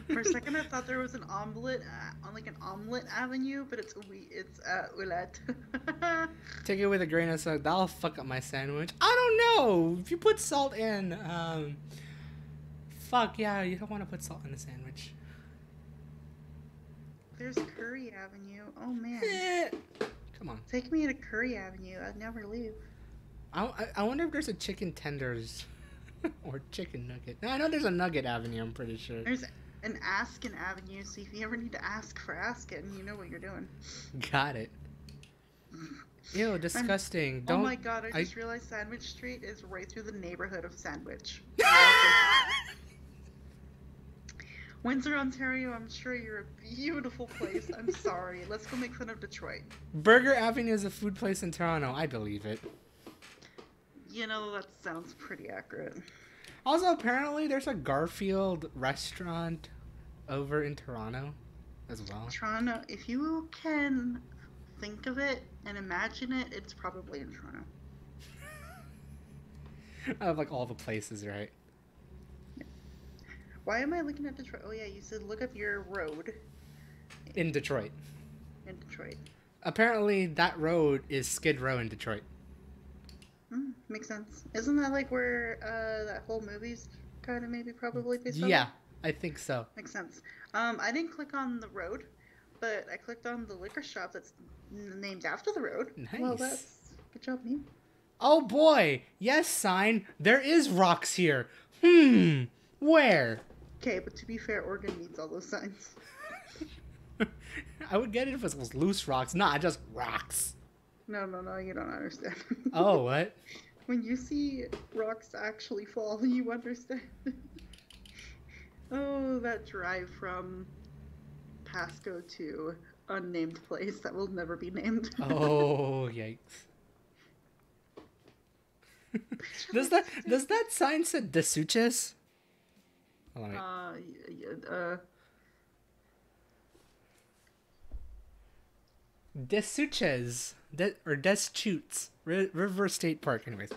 For a second, I thought there was an omelet on like an omelet avenue, but it's omelette. take it with a grain of salt. That'll fuck up my sandwich. I don't know. If you put salt in, fuck yeah, you don't want to put salt in a sandwich. There's Curry Avenue. Oh man, Come on. take me to Curry Avenue. I'd never leave. I wonder if there's a chicken tenders or chicken nugget. No, I know there's a Nugget Avenue. I'm pretty sure. There's an Askin Avenue, so if you ever need to ask for Askin, you know what you're doing. Got it. Ew, disgusting. Oh Don't. my god, I just realized Sandwich Street is right through the neighborhood of Sandwich. Windsor, Ontario, I'm sure you're a beautiful place. I'm sorry. Let's go make fun of Detroit. Burger Avenue is a food place in Toronto. I believe it. You know, that sounds pretty accurate. Also, apparently, there's a Garfield restaurant over in Toronto as well. Toronto, if you can think of it and imagine it, it's probably in Toronto. I have like all the places, right? Why am I looking at Detroit? Oh yeah, you said look up your road In Detroit. in Detroit. Apparently, that road is Skid Row in Detroit. Makes sense. Isn't that like where that whole movie's kind of maybe probably based on? Yeah, I think so. Makes sense. I didn't click on the road, but I clicked on the liquor shop that's named after the road. Nice. Well, that's good job, me. Oh boy! Yes, sign. There is rocks here. Where? Okay, but to be fair, Oregon needs all those signs. I would get it if it was loose rocks, not just rocks. No, you don't understand. Oh, what? When you see rocks actually fall, you understand. Oh, that drive from Pasco to unnamed place that will never be named. Oh, yikes. does that sign say Desuches? Desuches. Or Deschutes. River State Park, anyways.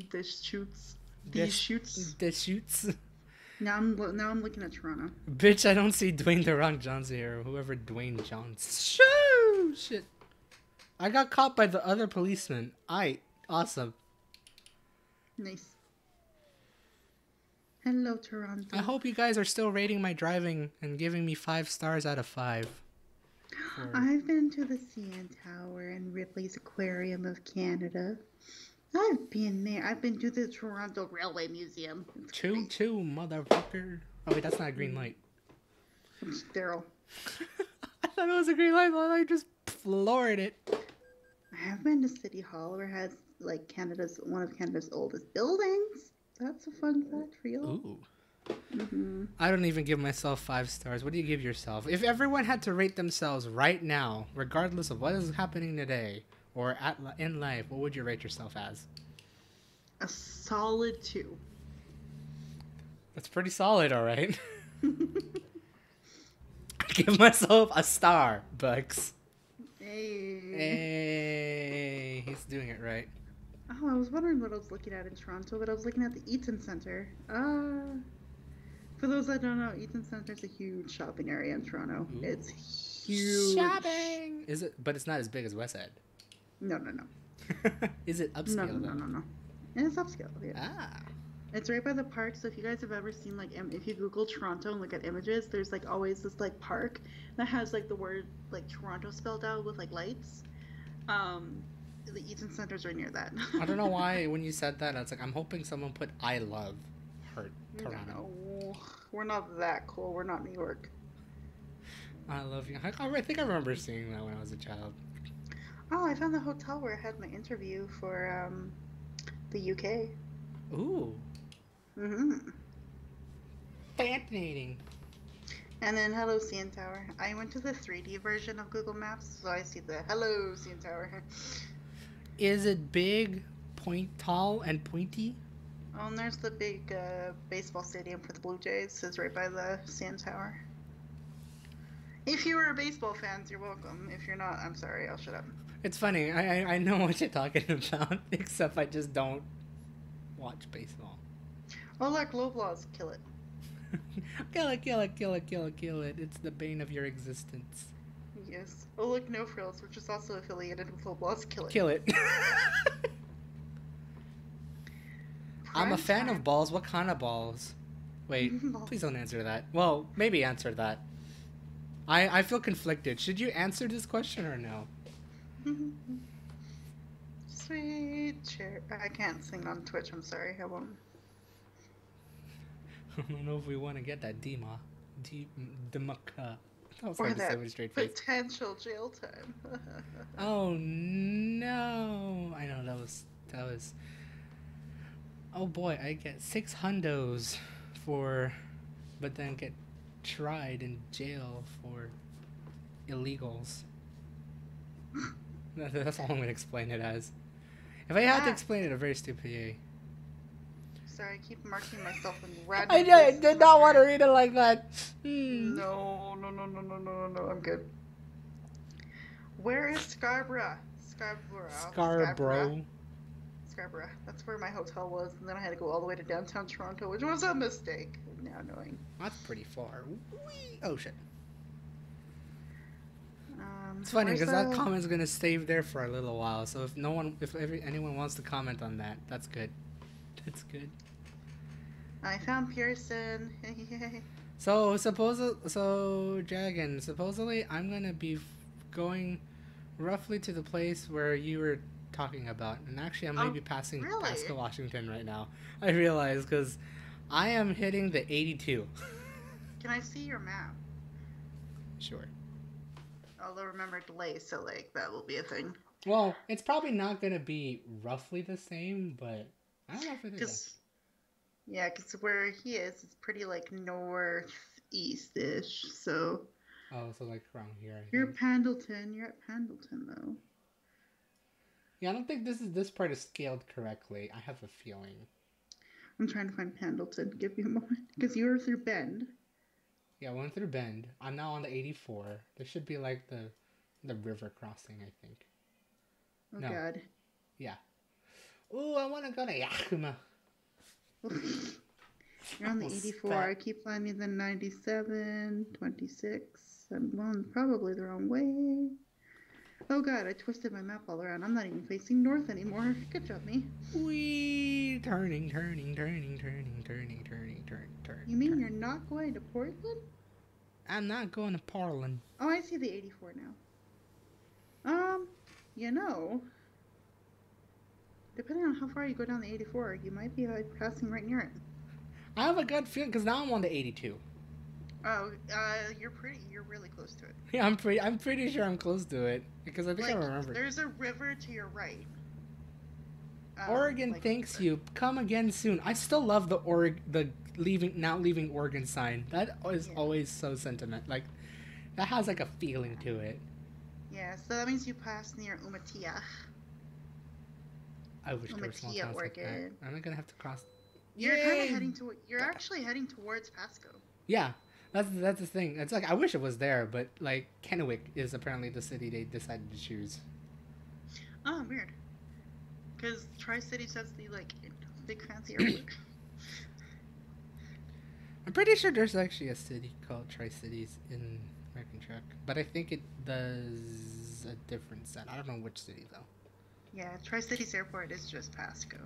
Deschutes. Deschutes. Now I'm looking at Toronto. Bitch, I don't see Dwayne The Rock Johnson here, or whoever Dwayne Johnson. Shoo! Shit. I got caught by the other policeman. Awesome. Nice. Hello, Toronto. I hope you guys are still rating my driving and giving me 5 stars out of 5. I've been to the CN Tower and Ripley's Aquarium of Canada. I've been there. I've been to the Toronto Railway Museum. Choo, motherfucker. Oh, wait, that's not a green light. Daryl. I thought it was a green light, but I just floored it. I have been to City Hall, where it has like one of Canada's oldest buildings. That's a fun fact for you. Ooh. I don't even give myself 5 stars. What do you give yourself? If everyone had to rate themselves right now, regardless of what is happening today or in life, what would you rate yourself as? A solid 2. That's pretty solid, all right. I give myself a star, Bucks. Hey, he's doing it right. Oh, I was wondering what I was looking at in Toronto, but I was looking at the Eaton Centre. For those that don't know, Eaton Centre is a huge shopping area in Toronto. Ooh. It's huge. Shopping! Is it? But it's not as big as West End. No. Is it upscale? No. It's upscale, yeah. Ah. It's right by the park, so if you guys have ever seen, like, if you Google Toronto and look at images, there's, like, always this, like, park that has, like, the word, like, Toronto spelled out with, like, lights. The Eaton Center's right near that. I don't know why when you said that, I was like, I'm hoping someone put I love Toronto. No, we're not that cool. We're not New York. I love you. I think I remember seeing that when I was a child. Oh, I found the hotel where I had my interview for the UK. Ooh. Fascinating. And then hello CN Tower. I went to the 3D version of Google Maps, so I see the hello CN Tower. Is it big, tall, and pointy? Oh, and there's the big baseball stadium for the Blue Jays. It's right by the Sand Tower. If you are a baseball fan, you're welcome. If you're not, I'm sorry. I'll shut up. It's funny. I know what you're talking about, except I just don't watch baseball. Oh, look, Loblaws, kill it. Kill it, kill it, kill it, kill it, kill it. It's the bane of your existence. Yes. Oh, look, No Frills, which is also affiliated with Loblaws, kill it. Kill it. I'm a fan of balls. What kind of balls? Wait, please don't answer that. Well, maybe answer that. I feel conflicted. Should you answer this question or no? Sweet chair. I can't sing on Twitch. I'm sorry. I won't. I don't know if we want to get that Dima. Or that potential jail time. Oh no! I know that was. Oh boy, I get 6 hundos but then get tried in jail for illegals. That's all I'm gonna explain it as. If I had to explain it, a very stupid yay. Sorry, I keep marking myself in random. I did not want to read it like that. No, I'm good. Where is Scarborough? Scarborough. That's where my hotel was, and then I had to go all the way to downtown Toronto, which was a mistake. Now knowing. That's pretty far. Whee! Oh shit. It's funny because that comment's gonna stay there for a little while. So if anyone wants to comment on that, that's good. That's good. I found Pearson. So Dragon, supposedly I'm gonna be going roughly to the place where you were talking about, and actually I might be passing Pasco, Washington right now. I realize because I am hitting the 82. Can I see your map? Sure. Although remember delay, so like that will be a thing. Well, it's probably not gonna be roughly the same, but I don't know if it is. Yeah, because where he is, it's pretty like northeast-ish. So. Oh, so like around here. You're Pendleton. You're at Pendleton though. Yeah, I don't think this part is scaled correctly. I have a feeling. I'm trying to find Pendleton. Give me a moment. Because you were through Bend. Yeah, I went through Bend. I'm now on the 84. There should be like the river crossing, I think. Oh, no. God. Yeah. Ooh, I want to go to Yakima. You're on the 84. I keep finding the 97, 26. I'm going probably the wrong way. Oh god, I twisted my map all around. I'm not even facing north anymore. Good job, me. Wee! Turning. You mean you're not going to Portland? I'm not going to Portland. Oh, I see the 84 now. You know, depending on how far you go down the 84, you might be like passing right near it. I have a gut feeling because now I'm on the 82. Oh, you're really close to it. Yeah, I'm pretty sure I'm close to it because I think I remember. There's a river to your right. Oregon thanks you. Come again soon. I still love the leaving Oregon sign. That is always so sentiment. Like that has like a feeling to it. Yeah, so that means you pass near Umatilla. I wish there were small towns like that. I'm not gonna have to cross. You're kind of heading to. You're actually heading towards Pasco. Yeah, that's the thing. It's like I wish it was there, but like Kennewick is apparently the city they decided to choose. Oh, weird. Because Tri-Cities has the like big fancy airport. I'm pretty sure there's actually a city called Tri-Cities in American Truck, but I think it does a different set. I don't know which city though. Yeah, Tri-Cities Airport is just Pasco.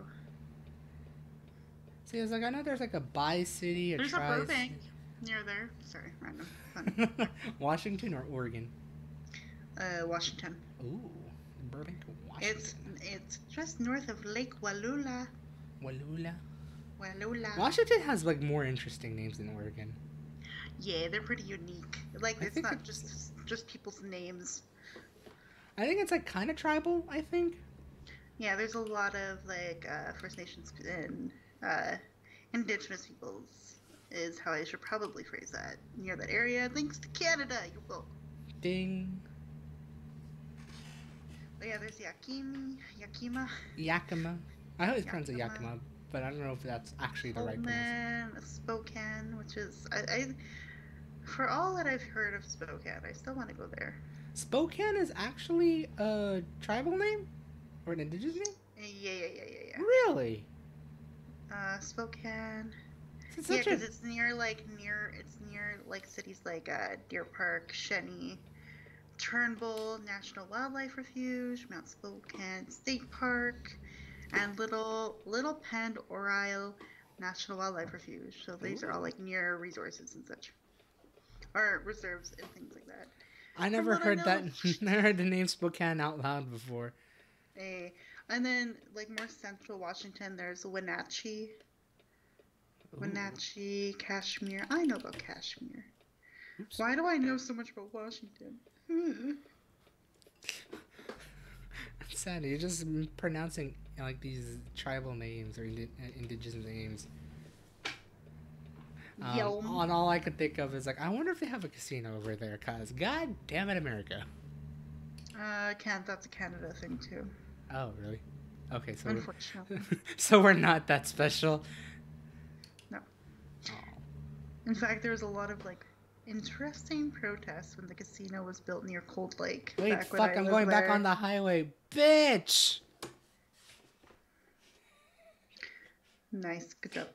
See, it's like I know there's like a bi-city or there's a Burbank near there. Sorry, random. Fun. Washington or Oregon? Washington. Ooh, Burbank, Washington. It's just north of Lake Wallula. Wallula. Wallula. Washington has like more interesting names than Oregon. Yeah, they're pretty unique. Like it's not just people's names. I think it's like kind of tribal. I think. Yeah, there's a lot of like First Nations and Indigenous peoples is how I should probably phrase that. Near that area, thanks to Canada, you're welcome. Ding. But yeah, there's Yakima. Yakima. I always pronounce it Yakima, but I don't know if that's actually the right pronunciation. Pullman, Spokane, which is I for all that I've heard of Spokane, I still want to go there. Spokane is actually a tribal name or an indigenous name? Yeah. Really? Spokane. It's Yeah, such a because it's near like cities like Deer Park, Shenny, Turnbull National Wildlife Refuge, Mount Spokane State Park, and Little Pend Orile National Wildlife Refuge. So these are all ooh. like near resources and such, or reserves and things like that. I From never what I heard that. know, Never heard the name Spokane out loud before. a and then like more central Washington, there's Ooh. Kashmir. I know about Kashmir. Oops. Why do I know so much about Washington? It's sad. You're just pronouncing like these tribal names or indigenous names. Yelm. And all I could think of is like, I wonder if they have a casino over there. Cause God damn it, America. That's a Canada thing too. Oh, really? Okay, so Unfortunately, so we're not that special. no. Oh. In fact, there was a lot of like interesting protests when the casino was built near Cold Lake. Wait, Back when fuck! I I'm lived going back there. on the highway, bitch. Nice, good job.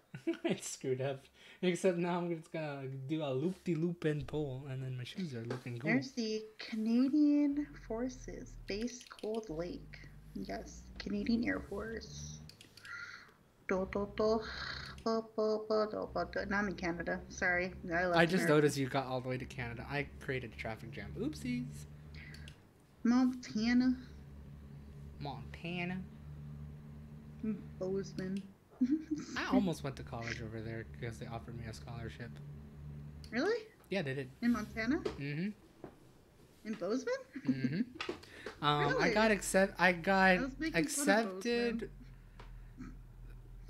I screwed up. Except now I'm just gonna do a loop-de-loop and pull, and then my shoes are looking good. There's the Canadian Forces Base Cold Lake. Yes, Canadian Air Force. Do, do, do. Now I'm in Canada. Sorry, I left I just America. noticed you got all the way to Canada. I created a traffic jam. Oopsies. Montana. Montana. Bozeman. I almost went to college over there because they offered me a scholarship. Really? Yeah, they did. In Montana? Mm-hmm. In Bozeman? Mm-hmm. Really? I got was making fun of accepted.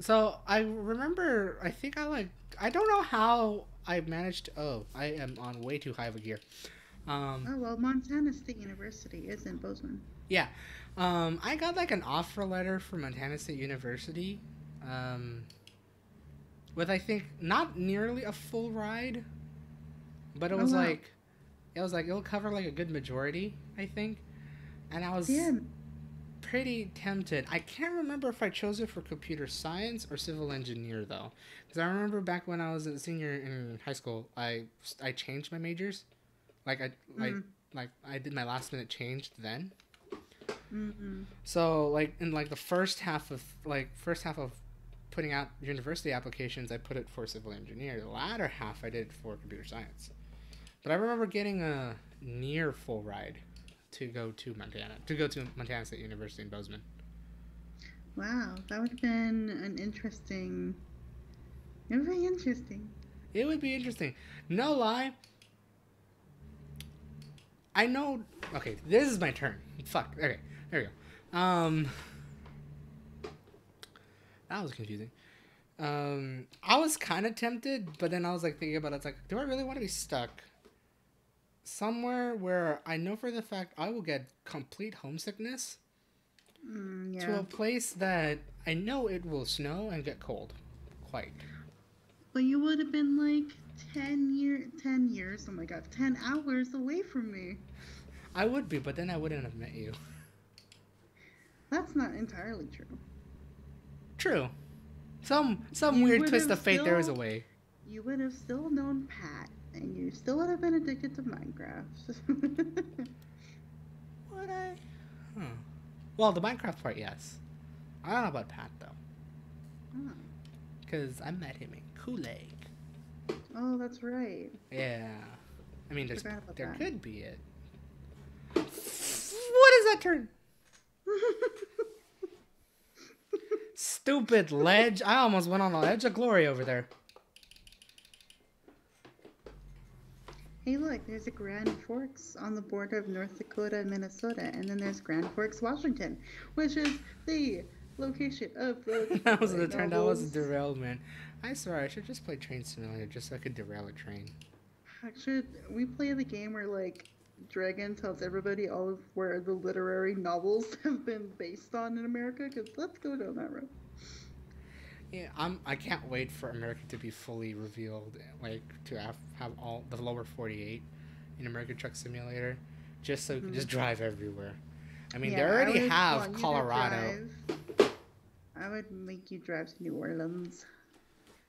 So I remember. I don't know how I managed to. Oh, I am on way too high of a gear. Oh, well, Montana State University is in Bozeman. Yeah. I got like an offer letter from Montana State University. With I think not nearly a full ride, but it was wow. like it'll cover like a good majority, I think. And I was Damn. pretty tempted. I can't remember if I chose it for computer science or civil engineer though, because I remember back when I was a senior in high school, I changed my majors, like I did my last minute change then. Mm-hmm. So like in like the first half of putting out university applications, I put it for civil engineer. The latter half I did for computer science. But I remember getting a near full ride to go to Montana State University in Bozeman. Wow, that would have been an interesting. It would be interesting. It would be interesting. No lie. I know. Okay, this is my turn. Fuck. Okay, there we go. That was confusing. I was kind of tempted, but then I was like thinking about it. It's like, do I really want to be stuck somewhere where I know for the fact I will get complete homesickness Yeah. to a place that I know it will snow and get cold? Quite. But you would have been like 10 years, oh my god, 10 hours away from me. I would be, but then I wouldn't have met you. That's not entirely true. True. Some You weird would twist have of fate there is a still- way. You would have still known Pat, and you still would have been addicted to Minecraft. Would I? Huh. Well, the Minecraft part, yes. I don't know about Pat, though. Oh. Because I met him in Kool-Aid. Oh, that's right. Yeah. I mean, Forgot about there that. could be it. What is that turn? Stupid ledge. I almost went on the edge of glory over there. Hey, look, there's a Grand Forks on the border of North Dakota and Minnesota, and then there's Grand Forks, Washington, which is the location of the. That was the turn. That was a novels. derailment. I swear, I should just play Train Simulator just so I could derail a train. Should we play the game where like Dragon tells everybody all of where the literary novels have been based on in America? Because let's go down that road. Yeah, I can't wait for America to be fully revealed, like to have all the lower 48 in American Truck Simulator, just so you can Hmm. just drive everywhere. I mean, they Yeah, I already would have want you to Colorado. drive. I would make you drive to New Orleans.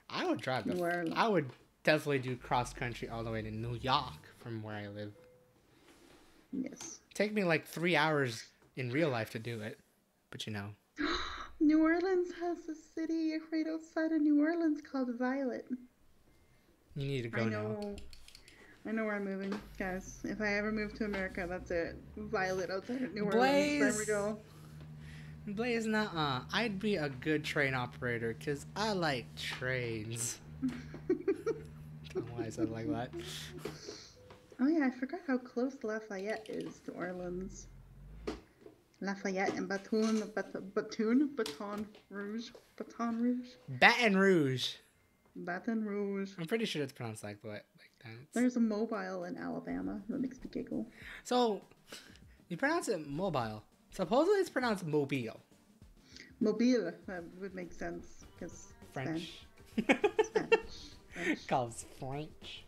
I would drive New Orleans. I would definitely do cross country all the way to New York from where I live. Yes. Take me like 3 hours in real life to do it, but you know, New Orleans has a city right outside of New Orleans called Violet. you need to I go now. know. I know where I'm moving, guys. If I ever move to America, that's it. Violet outside of New Orleans. There we Blaze, go. Blaze, nah. I'd be a good train operator because I like trains. Don't know why I said it like that. Oh yeah, I forgot how close Lafayette is to Orleans. Lafayette and Baton Rouge. Baton Rouge. Baton Rouge. I'm pretty sure it's pronounced like that. There's a mobile in Alabama that makes me giggle. So, you pronounce it mobile. Supposedly it's pronounced mobile. Mobile, that would make sense because French. Spanish. Calls French.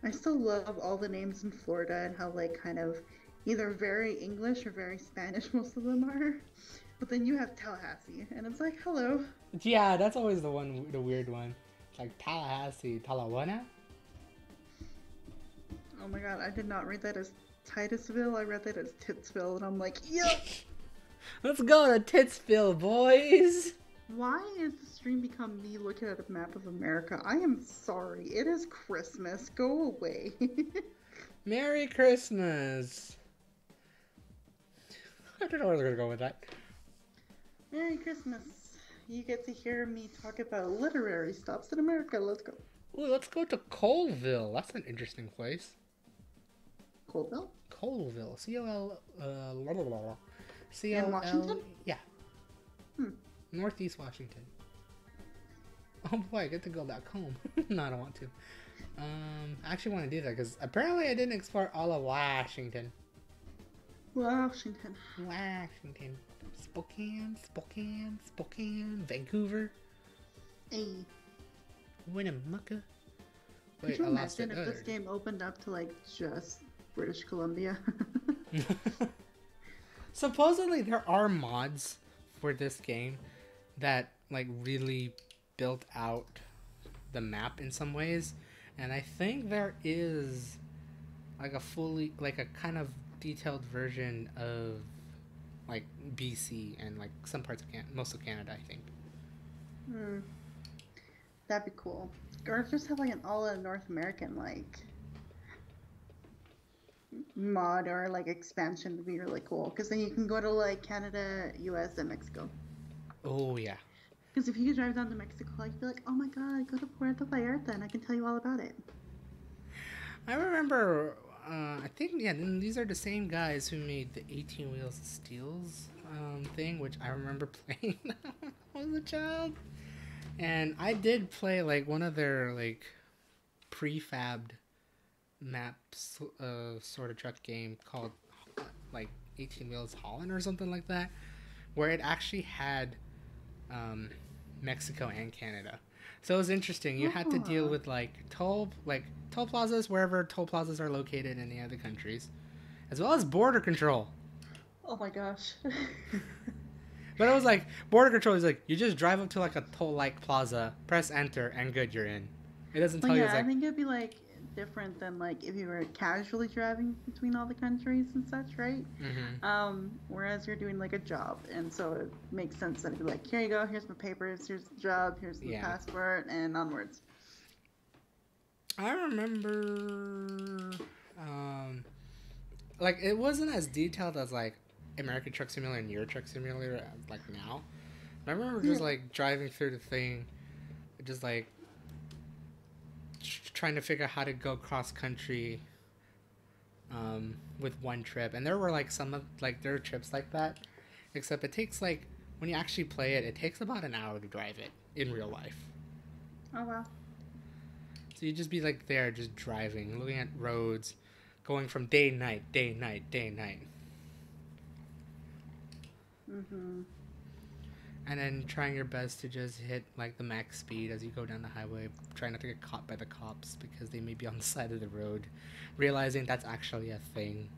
I still love all the names in Florida and how like kind of either very English or very Spanish most of them are. But then you have Tallahassee, and it's like, hello. Yeah, that's always the weird one. It's like Tallahassee, Tallawana. Oh my god, I did not read that as Titusville. I read that as Titsville, and I'm like, yep. Let's go to Titsville, boys. Why is the stream become me looking at a map of America? I am sorry. It is Christmas. Go away. Merry Christmas. I don't know where they're gonna go with that. Merry Christmas. You get to hear me talk about literary stops in America. Let's go. Ooh, let's go to Colville. That's an interesting place. Colville? Colville. C-O-L... In Washington? Yeah. Hmm. Northeast Washington. Oh boy, I get to go back home. No, I don't want to. I actually want to do that because apparently I didn't explore all of Washington. Washington. Spokane, Vancouver. Hey. Winnemucca. Could Wait, you I lost imagine it. if this game opened up to like just British Columbia? Supposedly there are mods for this game that like really built out the map in some ways, and I think there is like a kind of detailed version of like BC and like some parts of most of Canada, I think. That'd be cool. Or just have like an all North American like mod or like expansion would be really cool. Because then you can go to like Canada, US, and Mexico. Oh yeah. Because if you could drive down to Mexico, I'd be like, oh my god, go to Puerto Vallarta and I can tell you all about it. I remember, I think, yeah, these are the same guys who made the 18 Wheels of Steels thing, which I remember playing when I was a child. And I did play, like, one of their, like, prefabbed maps sort of truck game called, like, 18 Wheels Holland or something like that, where it actually had Mexico and Canada. So it was interesting. You had to deal with toll plazas wherever toll plazas are located in the other countries, as well as border control. Oh my gosh. But it was like border control is like you just drive up to like a toll-like plaza, press enter, and good, you're in. It doesn't tell you. Yeah, I think it'd be like different than like if you were casually driving between all the countries and such, right? Mm-hmm. Whereas you're doing like a job, and so it makes sense that it'd be like, here you go, here's my papers, here's the job, here's the passport, and onwards. I remember, like it wasn't as detailed as like American Truck Simulator and Euro Truck Simulator like now. I remember just like driving through the thing, just like trying to figure out how to go cross country with one trip, and there were like some of like there are trips like that, except it takes like when you actually play it, it takes about an hour to drive it in real life. Oh wow. So you just be like there just driving, looking at roads, going from day night. Mm-hmm. and then trying your best to just hit like the max speed as you go down the highway, trying not to get caught by the cops because they may be on the side of the road, realizing that's actually a thing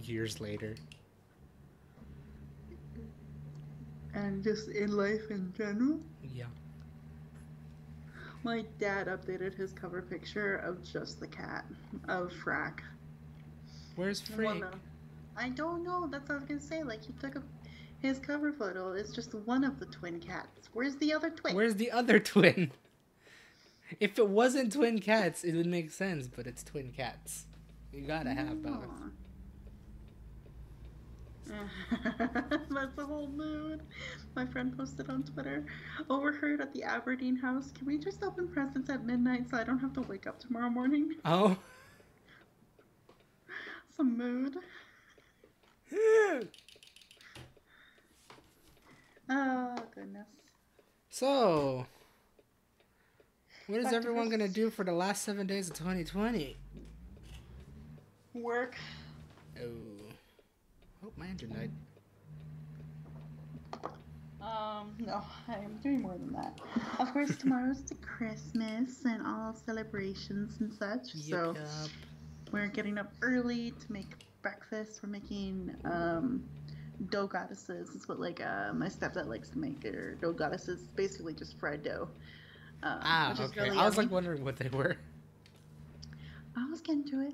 years later. And just in life in general. Yeah. My dad updated his cover picture of just the cat of Frack. Where's Frank? I don't know. That's what I was gonna say. Like he took his cover photo. It's just one of the twin cats. Where's the other twin? Where's the other twin? If it wasn't twin cats, it would make sense, but it's twin cats. You gotta have both. That's the whole mood. My friend posted on Twitter, overheard at the Aberdeen house. Can we just open presents at midnight so I don't have to wake up tomorrow morning? Oh. Some mood. Oh, goodness. So, what is everyone going to do for the last 7 days of 2020? Work. Oh. Oh, my engine died. No, I'm doing more than that. Of course, tomorrow's the Christmas and all celebrations and such. So, we're getting up early to make breakfast. We're making, dough goddesses. It's what my stepdad likes to make. Or dough goddesses, basically just fried dough. Okay. Really I was wondering what they were. I was getting to it.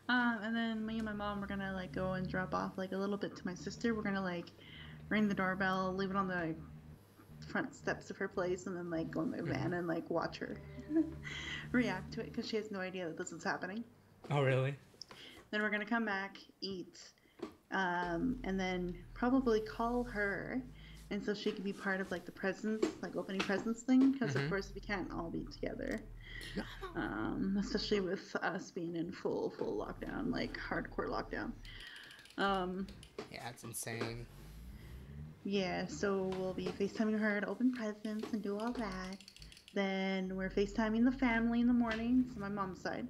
And then me and my mom were gonna go and drop off a little bit to my sister. We're gonna ring the doorbell, leave it on the front steps of her place, and then go in my van and watch her react to it because she has no idea that this is happening. Oh really? Then we're gonna come back, eat. And then probably call her, and so she can be part of the presents, opening presents thing, because of course we can't all be together, especially with us being in full lockdown, hardcore lockdown. Yeah, it's insane. Yeah, so we'll be FaceTiming her to open presents and do all that. Then we're FaceTiming the family in the morning, so my mom's side.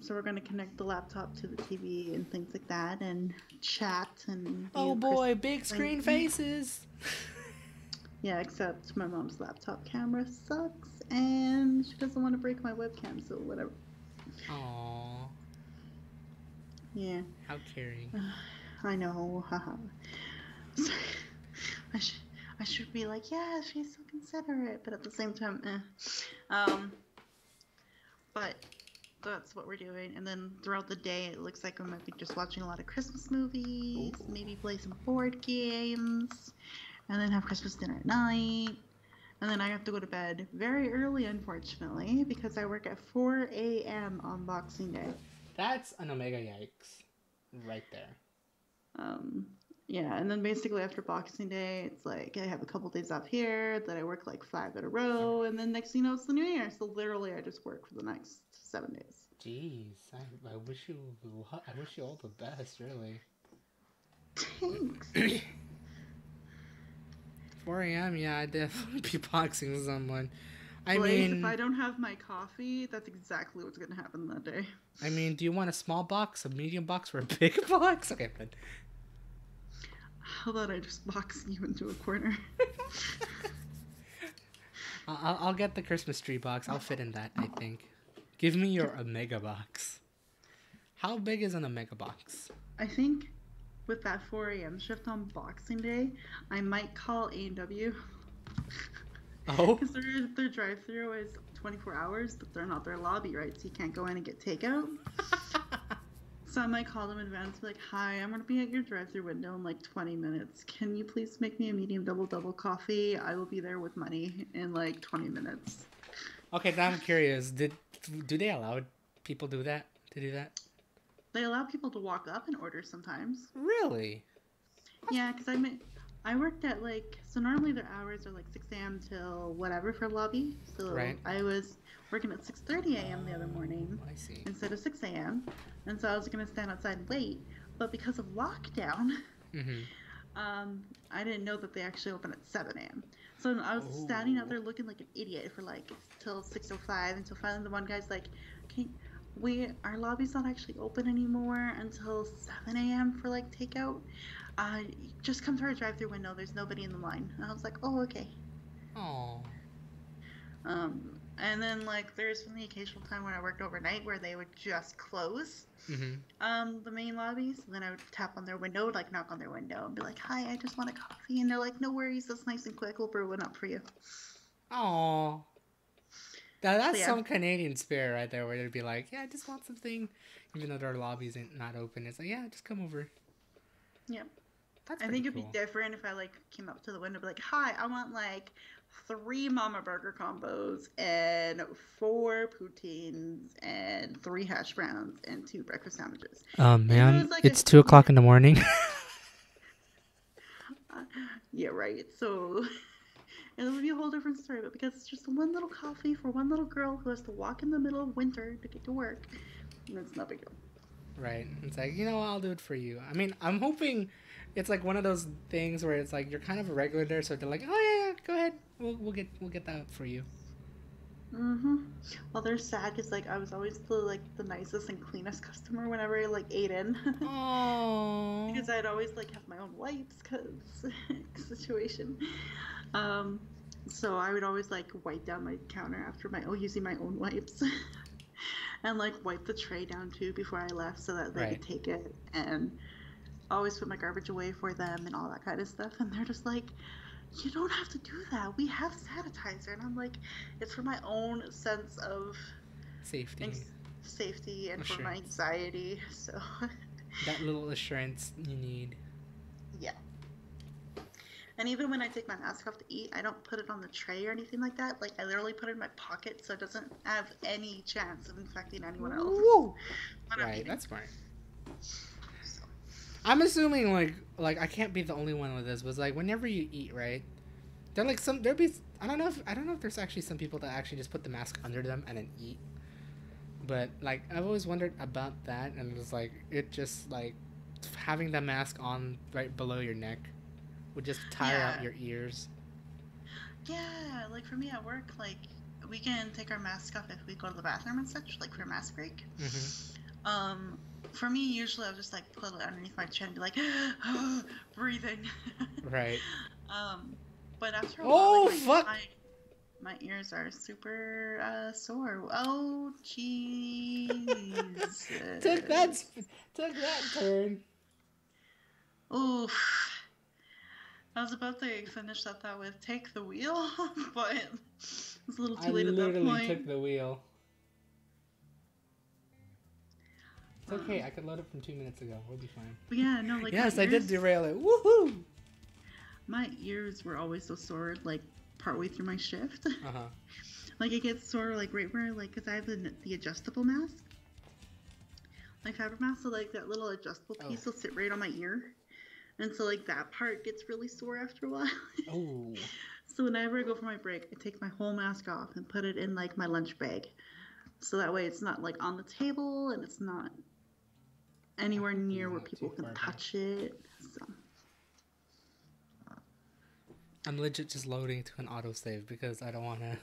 So we're going to connect the laptop to the TV and things like that and chat and oh boy, big screen faces. Yeah, except my mom's laptop camera sucks and she doesn't want to break my webcam, so whatever. Aww. Yeah. How caring. I know. Haha. Sorry. I should be yeah, she's so considerate, but at the same time, but that's what we're doing. And then throughout the day, it looks like we might be just watching a lot of Christmas movies, maybe play some board games, and then have Christmas dinner at night. And then I have to go to bed very early, unfortunately, because I work at 4 a.m. on Boxing Day. That's an omega yikes right there. Yeah, and then basically after Boxing Day, it's I have a couple days off here, then I work 5 in a row, and then next thing you know, it's the new year. So literally I just work for the next 7 days. Jeez, I wish you all the best, really. Thanks. 4 a.m. Yeah, I'd definitely be boxing someone. I Blake, mean, if I don't have my coffee, that's exactly what's gonna happen that day. I mean, do you want a small box, a medium box, or a big box? Okay, good. How about I just box you into a corner? I'll get the Christmas tree box. I'll fit in that, I think. Give me your Omega box. How big is an Omega box? I think with that 4 a.m. shift on Boxing Day, I might call A&W. Oh? Because their drive-thru is 24 hours, but they're not their lobby, right? So you can't go in and get takeout. So I might call them in advance and be hi, I'm going to be at your drive-thru window in 20 minutes. Can you please make me a medium double coffee? I will be there with money in 20 minutes. Okay, now I'm curious. Do they allow people to do that? They allow people to walk up and order sometimes. Really? Yeah, because I worked at so normally their hours are 6 a.m. till whatever for lobby. So right. I was working at 6:30 a.m. the other morning. I see. Instead of 6 a.m. And so I was going to stand outside and wait. But because of lockdown, I didn't know that they actually open at 7 a.m. So I was standing out there looking like an idiot for till 6:05 until finally the one guy's okay, our lobby's not actually open anymore until 7 a.m. for like takeout. Uh, just come to our drive-through window. There's nobody in the line. And I was like, oh, okay. Oh. And then like there's been the occasional time when I worked overnight where they would just close Mhm. the main lobbies. And then I would tap on their window, like knock on their window, and be like, "Hi, I just want a coffee." And they're like, "No worries, that's nice and quick. We'll brew one up for you." Oh. That's So yeah, some Canadian spirit right there, where they'd be like, "Yeah, I just want something," even though their lobbies ain't not open. It's like, "Yeah, just come over." yeah. That's I pretty think it'd be cool. different if I like came up to the window, and be like, "Hi, I want like 3 Mama Burger combos and 4 poutines and 3 hash browns and 2 breakfast sandwiches." Oh If it man, was like a it's 2 o'clock in the morning. yeah, right. So it would be a whole different story, but because it's just one little coffee for one little girl who has to walk in the middle of winter to get to work, it's not a big deal. Right. It's like, I'll do it for you. I mean, I'm hoping it's like one of those things where it's like you're kind of a regular there, so they're like, "Oh yeah, go ahead. We'll get that for you." Well, they're sad because like I was always the nicest and cleanest customer whenever I like ate in, Oh. because I'd always like have my own wipes because situation. Um, so I would always like wipe down my counter after using my own wipes. And like wipe the tray down too before I left so that they Right. could take it, and always put my garbage away for them and all that kind of stuff. And they're just like, "You don't have to do that. We have sanitizer." And I'm like, "It's for my own sense of Safety, safety and for my assurance. anxiety." So, That little assurance you need. yeah. And even when I take my mask off to eat, I don't put it on the tray or anything like that. Like, I literally put it in my pocket so it doesn't have any chance of infecting anyone else Woo! when I'm Right. eating. That's smart. So, I'm assuming like I can't be the only one with this, but it's like whenever you eat, right? There like there'd be I don't know if there's actually some people that actually just put the mask under them and then eat. But like I've always wondered about that, and it's like it just like having the mask on right below your neck would just tire out yeah. your ears. Yeah, like for me at work, like we can take our mask off if we go to the bathroom and such, like for a mask break. Mhm. Um, for me, usually I'll just like put it underneath my chin and be like, breathing. Right. um, but after a while, like Oh fuck! my ears are super sore. Oh, jeez. took that took that turn. Oof. I was about to finish that thought with "take the wheel," but it was a little I too late at that literally point. took the wheel. It's okay. Um, I could load it from 2 minutes ago. We'll be fine. but yeah, no, like Yes, I did derail it. Woohoo! my ears were always so sore, like partway through my shift. Uh huh. Like it gets sore, like right where, like, cause I have the adjustable mask, like fabric mask, so like that little adjustable Oh. piece will sit right on my ear, and so like that part gets really sore after a while. Oh. So whenever I go for my break, I take my whole mask off and put it in like my lunch bag, so that way it's not like on the table and it's not anywhere near where Not too people can far back. touch it. So I'm legit just loading to an autosave because I don't want to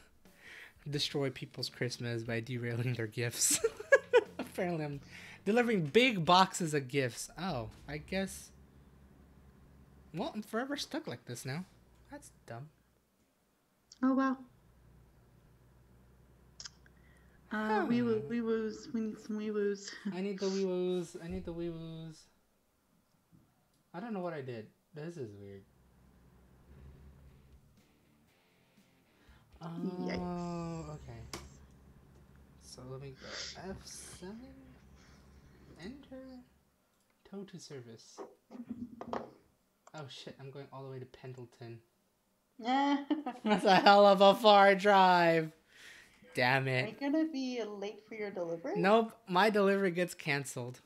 destroy people's Christmas by derailing their gifts. Apparently, I'm delivering big boxes of gifts. Oh, I guess. Well, I'm forever stuck like this now. That's dumb. oh wow. Wee Huh. woos. We need some wee woos. I need the wee woos. I need the wee woos. I don't know what I did. This is weird. Yikes. Oh, okay. So let me go F7. Enter. Tow to service. Oh shit, I'm going all the way to Pendleton. That's a hell of a far drive. Damn Are it. you gonna be late for your delivery? Nope, my delivery gets canceled.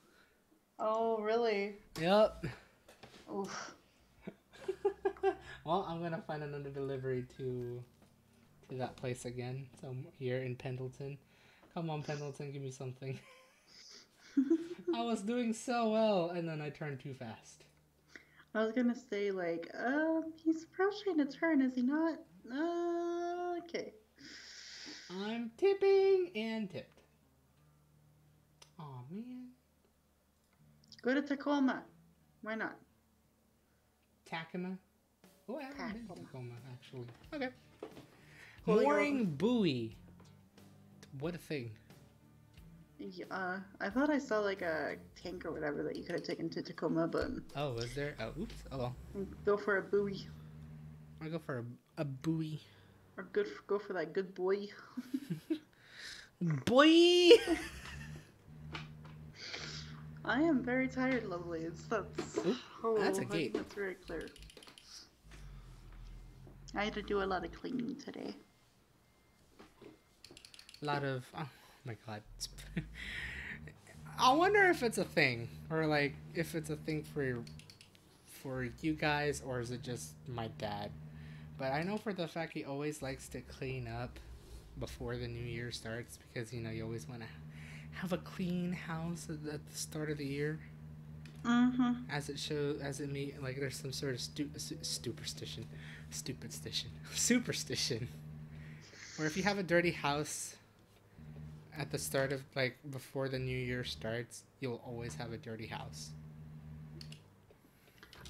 Oh, really? Yep. Oof. Well, I'm gonna find another delivery to that place again. So I'm here in Pendleton. Come on, Pendleton, give me something. I was doing so well, and then I turned too fast. I was gonna say like, he's approaching a turn, is he not? Okay. I'm tipping and tipped. Go to Tacoma. Why not? Tacoma. Oh, I haven't been to Tacoma. Tacoma actually. Okay. Well, you're Mooring welcome. buoy. What a thing. Yeah, I thought I saw like a tank or whatever that you could have taken to Tacoma, but Oh, was there? Oh, oops. Oh well. go for a buoy I'll go for a buoy. or go for that good boy. Boy. I am very tired, lovelies. Oop, that's a gate. That's very clear. I had to do a lot of cleaning today. A lot of. Oh my god. I wonder if it's a thing, or like if it's a thing for you guys, or is it just my dad? But I know for the fact he always likes to clean up before the new year starts because you know you always want to have a clean house at the start of the year. Mm-hmm. As it may like there's some sort of superstition, where if you have a dirty house at the start of like before the new year starts, you'll always have a dirty house.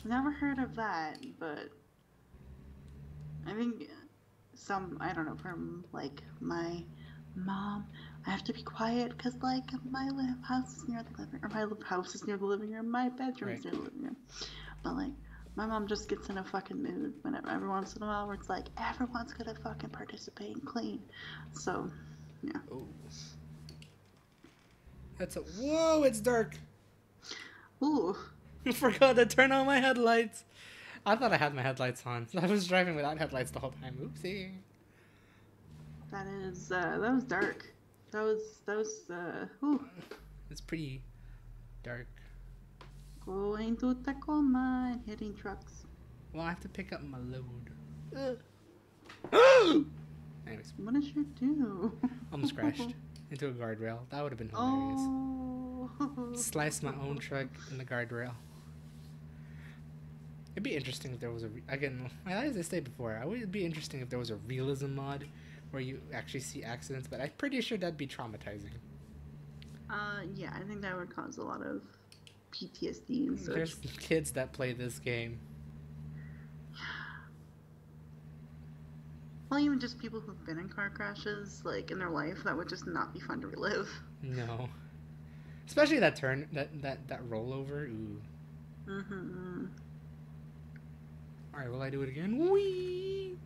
Never heard of that, but I think I don't know, from like my mom, I have to be quiet because like my house is near the living room, my house is near the living room, my bedroom is near the living room. But like my mom just gets in a fucking mood whenever every once in a while where it's like everyone's gonna fucking participate and clean. So yeah. Oh. Whoa, it's dark. Ooh. I forgot to turn on my headlights. I thought I had my headlights on. I was driving without headlights the whole time. Oopsie. That was dark. That was ooh. It's pretty dark. Going to Tacoma and hitting trucks. Well, I have to pick up my load. Anyways. What did you do? Almost crashed into a guardrail. That would have been hilarious. Oh. Slice my own truck in the guardrail. It'd be interesting if there was as I stated before, it would be interesting if there was a realism mod where you actually see accidents, but I'm pretty sure that'd be traumatizing. Yeah, I think that would cause a lot of PTSD and such. There's kids that play this game. Well, even just people who've been in car crashes, like, in their life, that would just not be fun to relive. No. Especially that turn, that rollover. Ooh. Mm-hmm. Alright, will I do it again? Whee!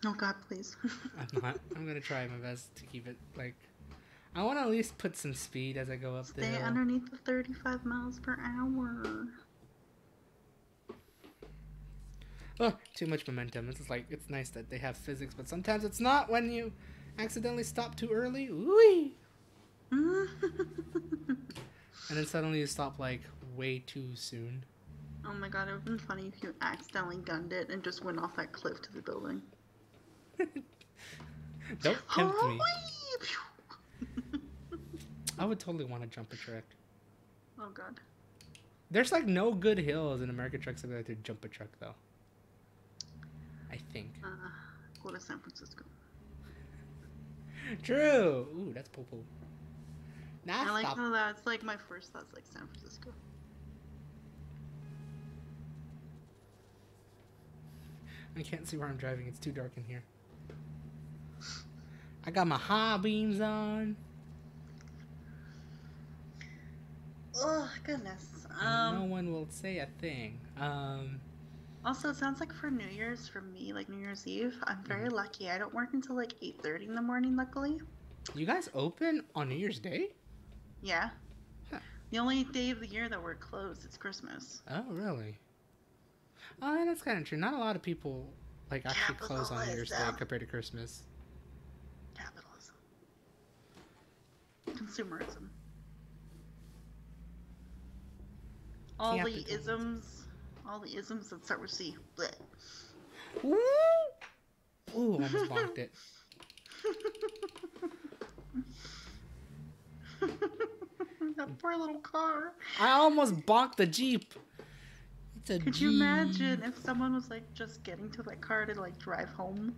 Oh god, please. I'm not. I'm gonna try my best to keep it, like... I want to at least put some speed as I go up the hill. Stay underneath the 35 miles per hour. Oh, too much momentum. It's like, it's nice that they have physics, but sometimes it's not when you accidentally stop too early. Whee! And then suddenly you stop, like, way too soon. Oh my god, it would have been funny if you accidentally gunned it and just went off that cliff to the building. Don't tempt me. I would totally want to jump a truck. Oh god. There's like no good hills in American Truck Simulator to jump a truck though. I think. Go to San Francisco. True. Ooh, that's poo-poo. Nah, I like stop. how that's like my first thought's like San Francisco. I can't see where I'm driving. It's too dark in here. I got my high beams on. Oh goodness. No one will say a thing. Also, it sounds like for New Year's, for me, like New Year's Eve, I'm very lucky. I don't work until like 8:30 in the morning, luckily. You guys open on New Year's Day? Yeah. Huh. The only day of the year that we're closed is Christmas. Oh, really? Oh, that's kind of true. Not a lot of people like actually close on New Year's Day compared to Christmas. Capitalism. Consumerism. All the isms that start with C. Blech. Ooh, almost bonked it. That poor little car. I almost bonked the Jeep. It's a Could Jeep. you imagine if someone was like just getting to that car to like drive home?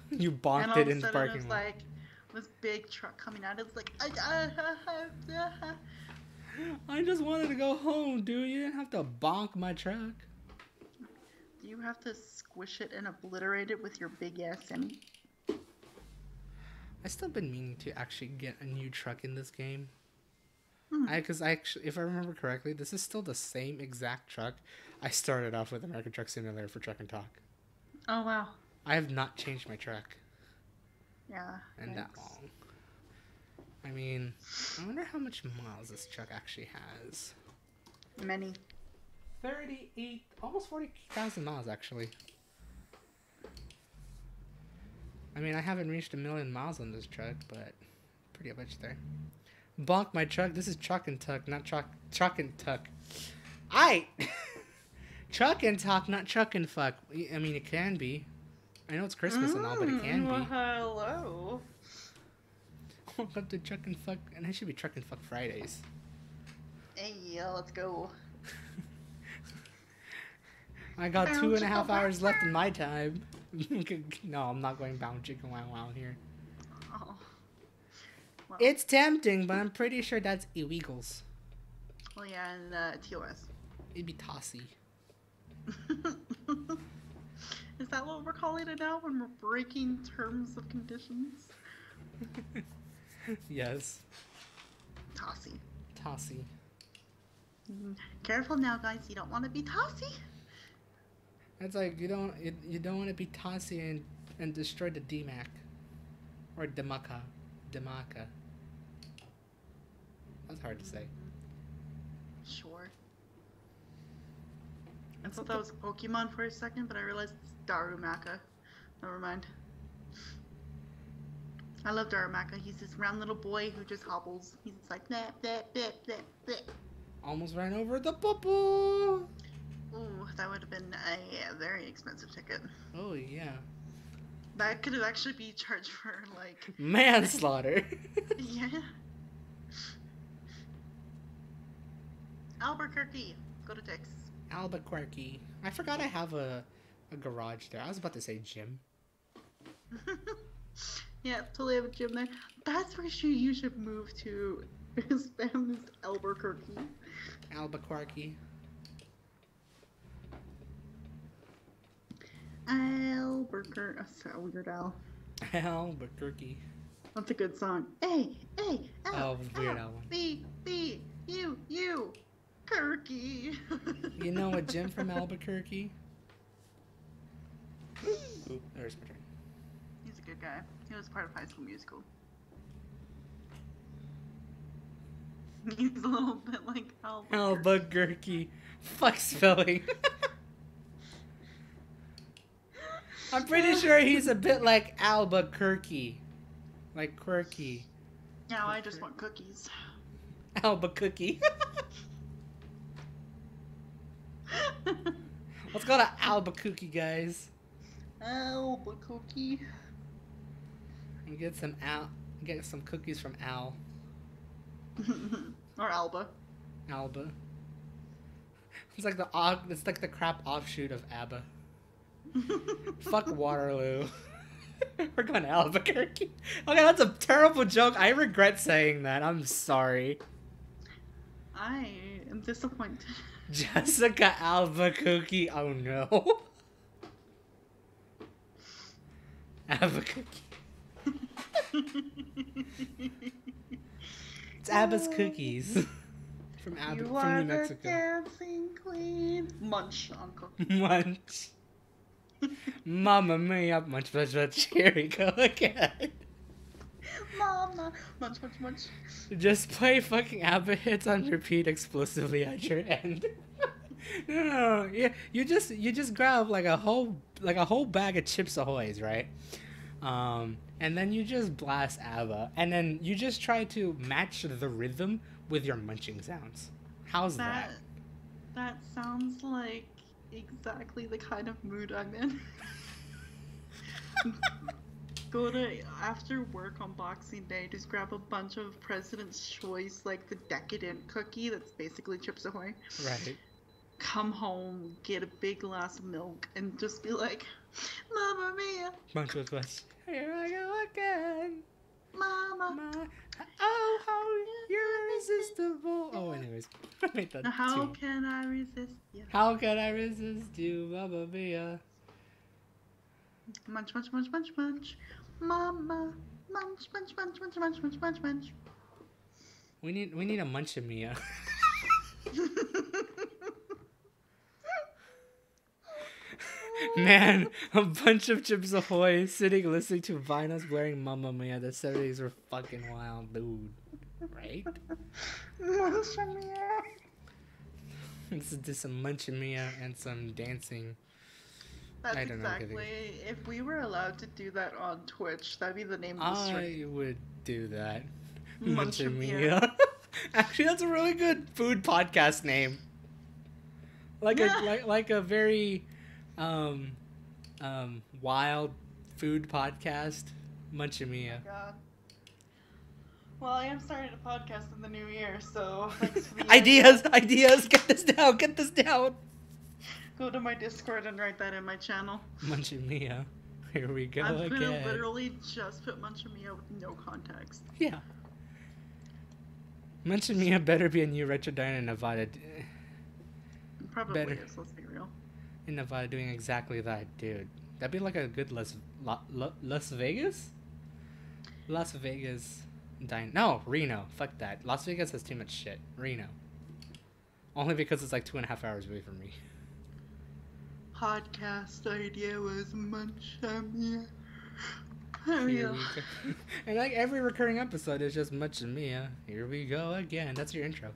You bonked and all it of in a the sudden parking it was lot. like this big truck coming out. It's like I just wanted to go home, dude. You didn't have to bonk my truck. Do you have to squish it and obliterate it with your big ass Emmy? I still been meaning to actually get a new truck in this game. Hmm. Because I actually, if I remember correctly, this is still the same exact truck I started off with American Truck Simulator for Truck and Talk. Oh, wow. I have not changed my truck. Yeah. And that long. I mean, I wonder how much miles this truck actually has. Many. 38, almost 40,000 miles actually. I mean, I haven't reached 1 million miles on this truck, but pretty much there. Bonk my truck. This is Truck and Tuck, not Truck and Tuck. Truck and Talk, not Truck and Fuck. I mean, it can be. I know it's Christmas and all, but it can well, be. hello. Welcome to Truck and Fuck, and it should be Truck and Fuck Fridays. Hey, yeah, let's go. I got 2.5 hours left in my time. No, I'm not going bound chicken wow wow here. Oh. Well, It's tempting, but I'm pretty sure that's illegals. well, yeah, and TOS. It'd be tossy. Is that what we're calling it now when we're breaking terms of conditions? Yes. Tossy. Tossy. Careful now, guys. You don't want to be tossy. It's like you don't want to be tossy and destroy the DMAC or Demaka. That's hard to say. Sure. I thought that was a Pokemon for a second, but I realized it's Darumaka. Never mind. I love Darumaka. He's this round little boy who just hobbles. He's like, bleh, bleh, bleh, bleh, bleh. Almost ran over the poo. Ooh, that would have been a very expensive ticket. Oh, yeah. That could have actually be charged for, like... Manslaughter. Yeah. Albuquerque. Go to Texas. Albuquerque. I forgot I have a garage there. I was about to say gym. Yeah, totally have a gym there. That's where you should move to. Spam is Albuquerque. Albuquerque. Albuquerque. That's a weird Al. Albuquerque. That's a good song. A, Oh, Weird Al one. B, U, Kirky. You know a Jim from Albuquerque? Ooh, there's my turn. He's a good guy. He was part of High School Musical. He's a little bit like Albuquerque. Albuquerque. Fuck spelling. I'm pretty sure he's a bit like Albuquerque. Like quirky. Now I just want cookies. Albuquerque. Let's go to Albuquerque, guys. Albuquerque. And get some cookies from Al. Or Alba. Alba. It's like the crap offshoot of ABBA. Fuck Waterloo. We're going to Albuquerque. Okay, that's a terrible joke. I regret saying that. I'm sorry. I am disappointed. Jessica Albuquerque. Oh no. Albuquerque. It's Abba's cookies. From New Mexico. The dancing queen. Munch on cookies. Munch. Mamma mia, munch, munch, munch. Here we go again. Mama. Munch, munch, munch. Just play fucking ABBA hits on repeat explosively at your end. No. Yeah, you just grab like a whole bag of Chips Ahoy's, right? And then you just blast ABBA, and then you just try to match the rhythm with your munching sounds. How's that? That sounds like exactly the kind of mood I'm in. Go to after work on Boxing Day, just grab a bunch of President's Choice, like the decadent cookie that's basically Chips Ahoy. Right. Come home, get a big glass of milk, and just be like, Mamma mia! Munch, munch, munch. Here I go again. Mama! Oh, how you're irresistible. Oh, and Anyways, I made that Now how tune. can I resist you? How can I resist you, Mamma Mia? Munch, munch, munch, munch, munch. Mama. Munch, munch, munch, munch, munch, munch, munch, munch. We need a Munch Mia. Man, a bunch of Chips Ahoy sitting listening to vinyls wearing Mamma Mia. The 70s were fucking wild, dude. Right? Munch Mia. Let's do some Munch Mia and some dancing. That's I don't know. exactly. If we were allowed to do that on Twitch, that'd be the name of the stream. I would do that. Munch Munch Mia. Mia. Actually, that's a really good food podcast name. Like a very wild food podcast. Munch Mia. God. Well, I am starting a podcast in the new year, so thanks for the Ideas! Get this down! Go to my Discord and write that in my channel. Munch Mia. Here we go I'm again. gonna literally just put Munch Mia with no context. Yeah. Munch Mia better be a new Retrodine in Nevada. Probably Better. is, let's be real. In Nevada doing exactly that, dude. That'd be like a good Las Vegas? Las Vegas dine. No, Reno. Fuck that. Las Vegas has too much shit. Reno. Only because it's like 2.5 hours away from me. Podcast idea was Munch Mia. Here we go. And like every recurring episode is just Munch Mia. Here we go again. That's your intro.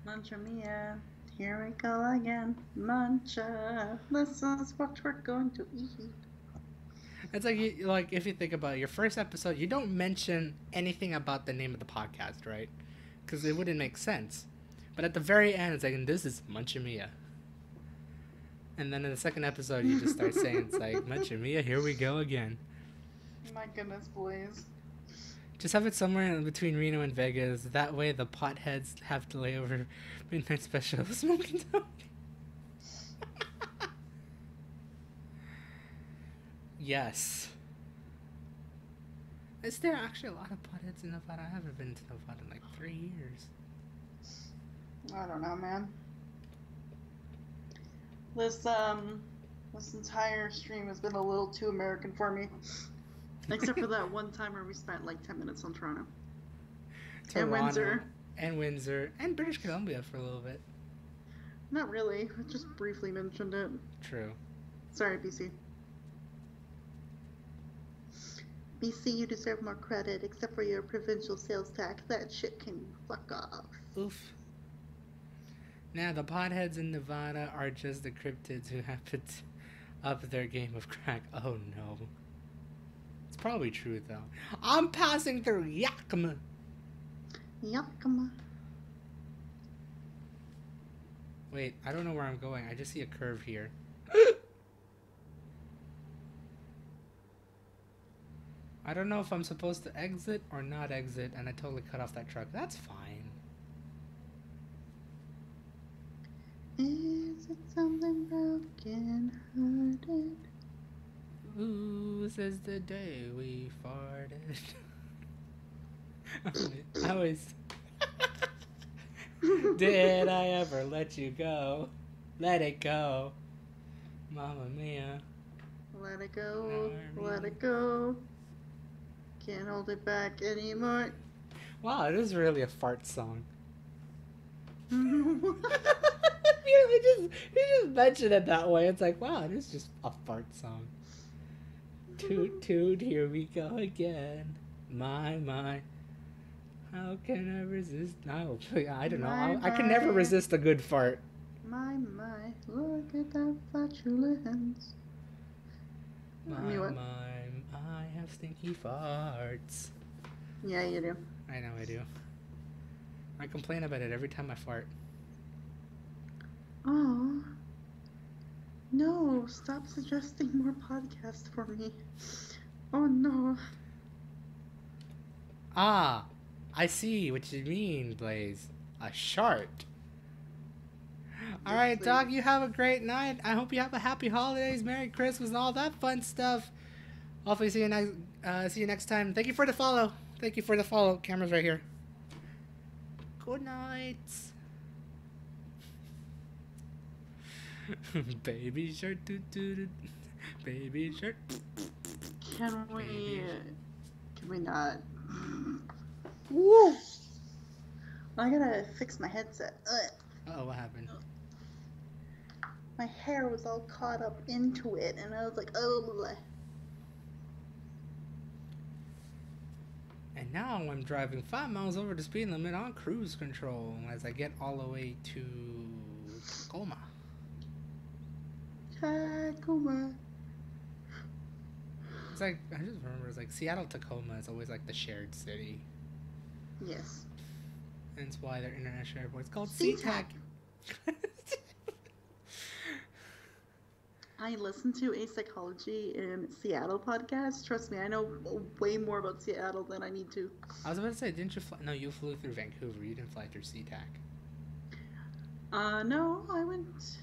Munch Mia. Here we go again. Muncha. This is what we're going to eat. It's like if you think about it, your first episode, you don't mention anything about the name of the podcast, right? Because it wouldn't make sense. But at the very end, it's like, and this is Munch Mia. And then in the second episode, you just start saying, it's like, Munch Mia, here we go again. My goodness, boys. Just have it somewhere in between Reno and Vegas. That way the potheads have to lay over midnight special of Smoking Tony. Yes. Is there actually a lot of potheads in Nevada? I haven't been to Nevada in like 3 years. I don't know, man. This entire stream has been a little too American for me. Except for that one time where we spent like 10 minutes on Toronto. And Windsor. And Windsor. And British Columbia for a little bit. Not really. I just briefly mentioned it. True. Sorry, BC. BC, you deserve more credit, except for your provincial sales tax. That shit can fuck off. Oof. Now, the potheads in Nevada are just the cryptids who happen to up their game of crack. Oh no. It's probably true though. I'm passing through Yakima. Yakima. Wait, I don't know where I'm going. I just see a curve here. I don't know if I'm supposed to exit or not exit, and I totally cut off that truck. That's fine. Is it something broken hearted? Ooh, says the day we farted. I always. Did I ever let you go? Let it go. Mamma Mia. Let it go. Let it go. Can't hold it back anymore. Wow, it is really a fart song. You you just mentioned it that way. It's like, wow, it is just a fart song. Toot toot, here we go again. My. How can I resist? No, I don't know. I can never resist a good fart. My, look at that flatulence. My, I have stinky farts. Yeah, you do. I know I do. I complain about it every time I fart. Oh. No, stop suggesting more podcasts for me. Oh no. Ah, I see what you mean, Blaze. A shart. Alright, dog, you have a great night. I hope you have a happy holidays, Merry Christmas, and all that fun stuff. Hopefully see you next time. Thank you for the follow. Camera's right here. Good night. Baby shark, doo doo doo. Baby shark. Can we? Baby Can we not? Woo! I gotta fix my headset. Oh, what happened? My hair was all caught up into it, and I was like, oh. And now I'm driving 5 miles over the speed limit on cruise control as I get all the way to Tacoma. Tacoma. It's like, I just remember, it's like Seattle Tacoma is always like the shared city. Yes. And it's why their international airport is called SeaTac. SeaTac. I listen to a psychology in Seattle podcast. Trust me, I know way more about Seattle than I need to. I was about to say, didn't you fly? No, you flew through Vancouver. You didn't fly through SeaTac. No, I went.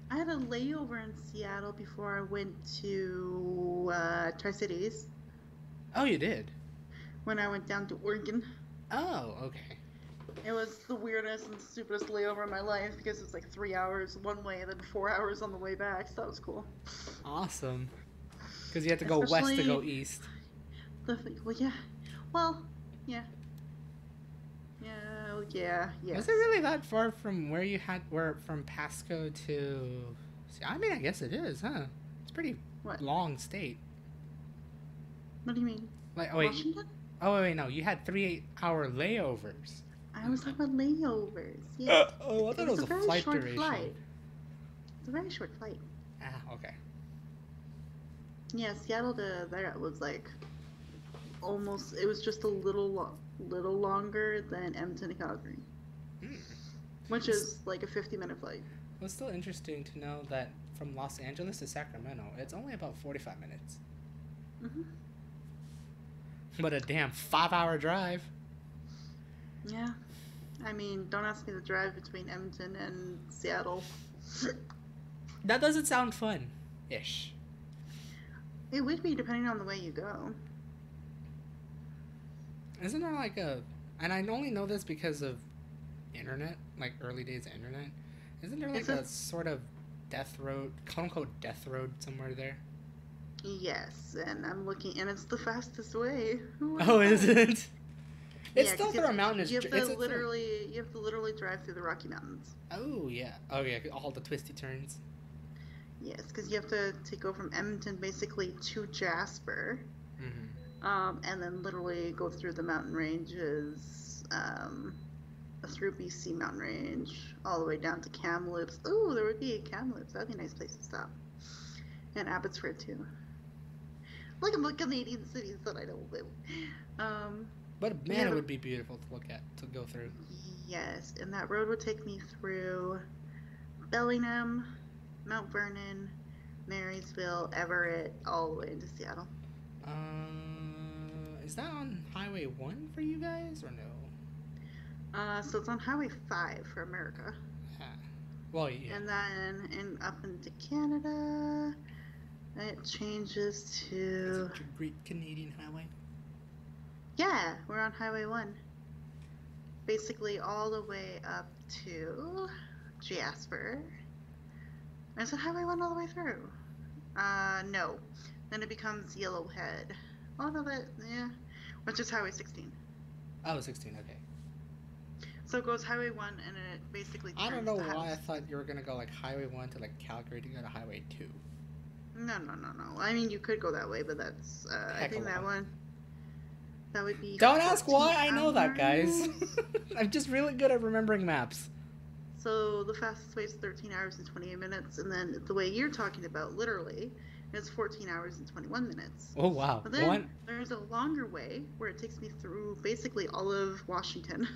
I had a layover in Seattle before I went to Tri-Cities. Oh, you did? When I went down to Oregon. Oh, okay. It was the weirdest and stupidest layover of my life because it's like 3 hours one way and then 4 hours on the way back. So that was cool. Awesome. Because you had to go west to go east. Yeah. Well, yeah. Yeah. Was it really that far from where you from Pasco to? I mean, I guess it is, huh? It's pretty long state. What do you mean? Like, oh wait. Washington? Oh wait, no. You had 3-8-hour layovers. I was talking about layovers. Yeah. Oh, I thought it was a flight duration. Flight. It's a very short flight. Ah, okay. Yeah, Seattle to there was like almost. It was just a little longer than Edmonton to Calgary, which is like a 50-minute flight. Well, it's still interesting to know that from Los Angeles to Sacramento, it's only about 45 minutes. Mhm. But a damn 5-hour drive. Yeah. I mean, don't ask me to drive between Edmonton and Seattle. That doesn't sound fun-ish. It would be depending on the way you go. Isn't there like a... And I only know this because of internet, like early days of internet. Isn't there like a sort of death road, quote-unquote death road somewhere there? Yes, and I'm looking, and it's the fastest way. Oh, is it? It's Yeah, still through a mountain. You have to literally drive through the Rocky Mountains. Oh yeah. Oh yeah. All the twisty turns. Yes, because you have to go from Edmonton basically to Jasper, and then literally go through the mountain ranges, through BC mountain range, all the way down to Kamloops. Ooh, there would be a Kamloops. That'd be a nice place to stop. And Abbotsford too. Look at the Canadian cities that I know about. But man, it would be beautiful to look at, to go through. Yes, and that road would take me through Bellingham, Mount Vernon, Marysville, Everett, all the way into Seattle. Is that on Highway 1 for you guys, or no? So it's on Highway 5 for America. Well, yeah. And then up into Canada, it changes to... Is it a Great Canadian Highway? Yeah, we're on Highway 1. Basically all the way up to Jasper. Is it Highway 1 all the way through? No. Then it becomes Yellowhead. Oh, no, yeah. Which is Highway 16. Oh, 16, okay. So it goes Highway 1 and it basically turns I don't know why Highway... I thought you were going to go like Highway 1 to like Calgary to go to Highway 2. No. I mean, you could go that way, but that's, I think that one... That would be... Don't ask why I know that, guys. I'm just really good at remembering maps. So the fastest way is 13 hours and 28 minutes, and then the way you're talking about, literally, is 14 hours and 21 minutes. Oh, wow. But then there's a longer way where it takes me through basically all of Washington.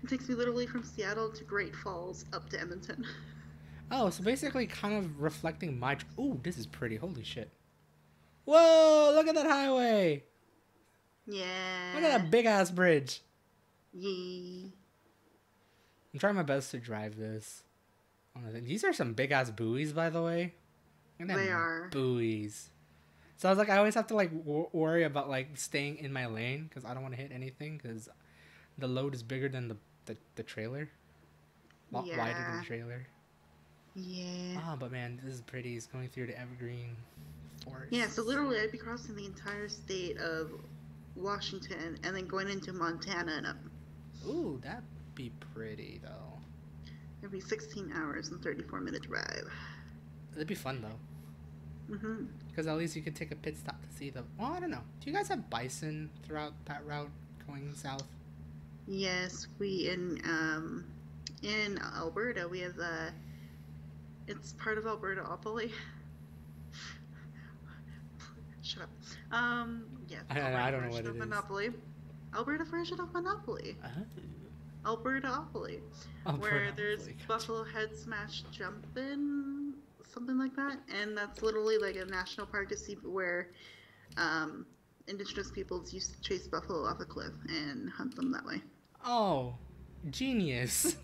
It takes me literally from Seattle to Great Falls up to Edmonton. Oh, so basically kind of reflecting my... Ooh, this is pretty. Holy shit. Whoa, look at that highway. Yeah. Look at that big-ass bridge. Yee. I'm trying my best to drive this. These are some big-ass buoys, by the way. They are. Buoys. So I was like, I always have to like worry about like staying in my lane because I don't want to hit anything because the load is bigger than the trailer. A lot wider than Yeah. the trailer. Yeah. Ah, but man, this is pretty. It's going through the evergreen Yeah, forest. so literally I'd be crossing the entire state of Washington and then going into Montana and up. Ooh, that'd be pretty though. It'd be 16 hours and 34-minute drive. It'd be fun though. Mm-hmm. Because at least you could take a pit stop to see the. Well, I don't know. Do you guys have bison throughout that route going south? Yes, we in Alberta we have it's part of Albertaopoly. Shut up. Yeah. I don't know what it is. Monopoly. Alberta version of Monopoly. Oh. Albertaopoly. Where there's buffalo head smash jumping, something like that, and that's literally like a national park to see where indigenous peoples used to chase buffalo off a cliff and hunt them that way. Oh, genius.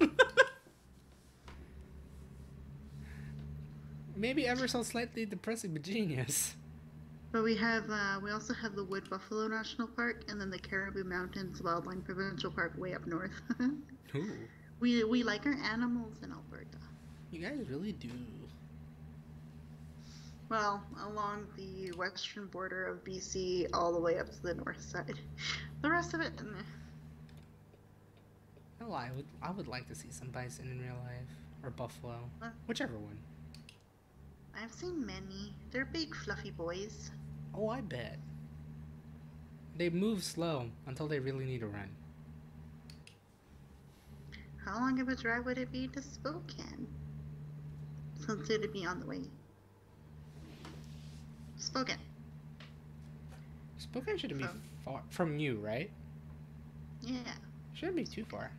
Maybe ever so slightly depressing, but genius. But we also have the Wood Buffalo National Park and then the Caribou Mountains Wildlife Provincial Park way up north. Ooh. We like our animals in Alberta. You guys really do. Well, along the western border of BC all the way up to the north side. The rest of it, No, I would like to see some bison in real life. Or buffalo. Whichever one. I've seen many. They're big fluffy boys. Oh, I bet. They move slow until they really need to run. How long of a drive would it be to Spokane? Since it'd be on the way. Spokane. Spokane shouldn't be far from you, right? Yeah. Shouldn't be too far.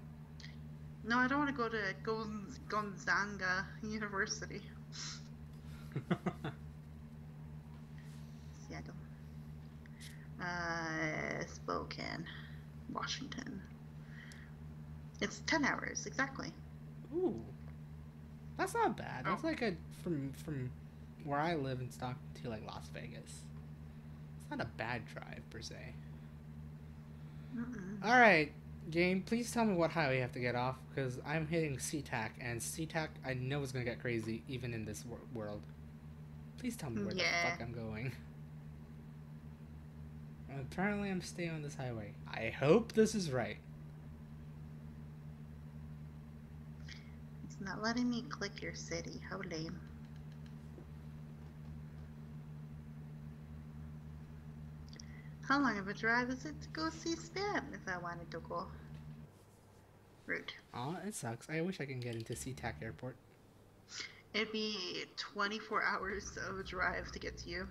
No, I don't want to go to Gonzaga University. Seattle. Spokane, Washington. It's 10 hours, exactly. Ooh. That's not bad. That's like from where I live in Stockton to like Las Vegas. It's not a bad drive per se. Alright, game, please tell me what highway you have to get off, because I'm hitting SeaTac, and SeaTac I know is going to get crazy even in this world. Please tell me where the fuck I'm going. Apparently I'm staying on this highway. I hope this is right. It's not letting me click your city. How lame. How long of a drive is it to go see Spam if I wanted to go? Rude. Aw, it sucks. I wish I could get into SeaTac Airport. It'd be 24 hours of a drive to get to you.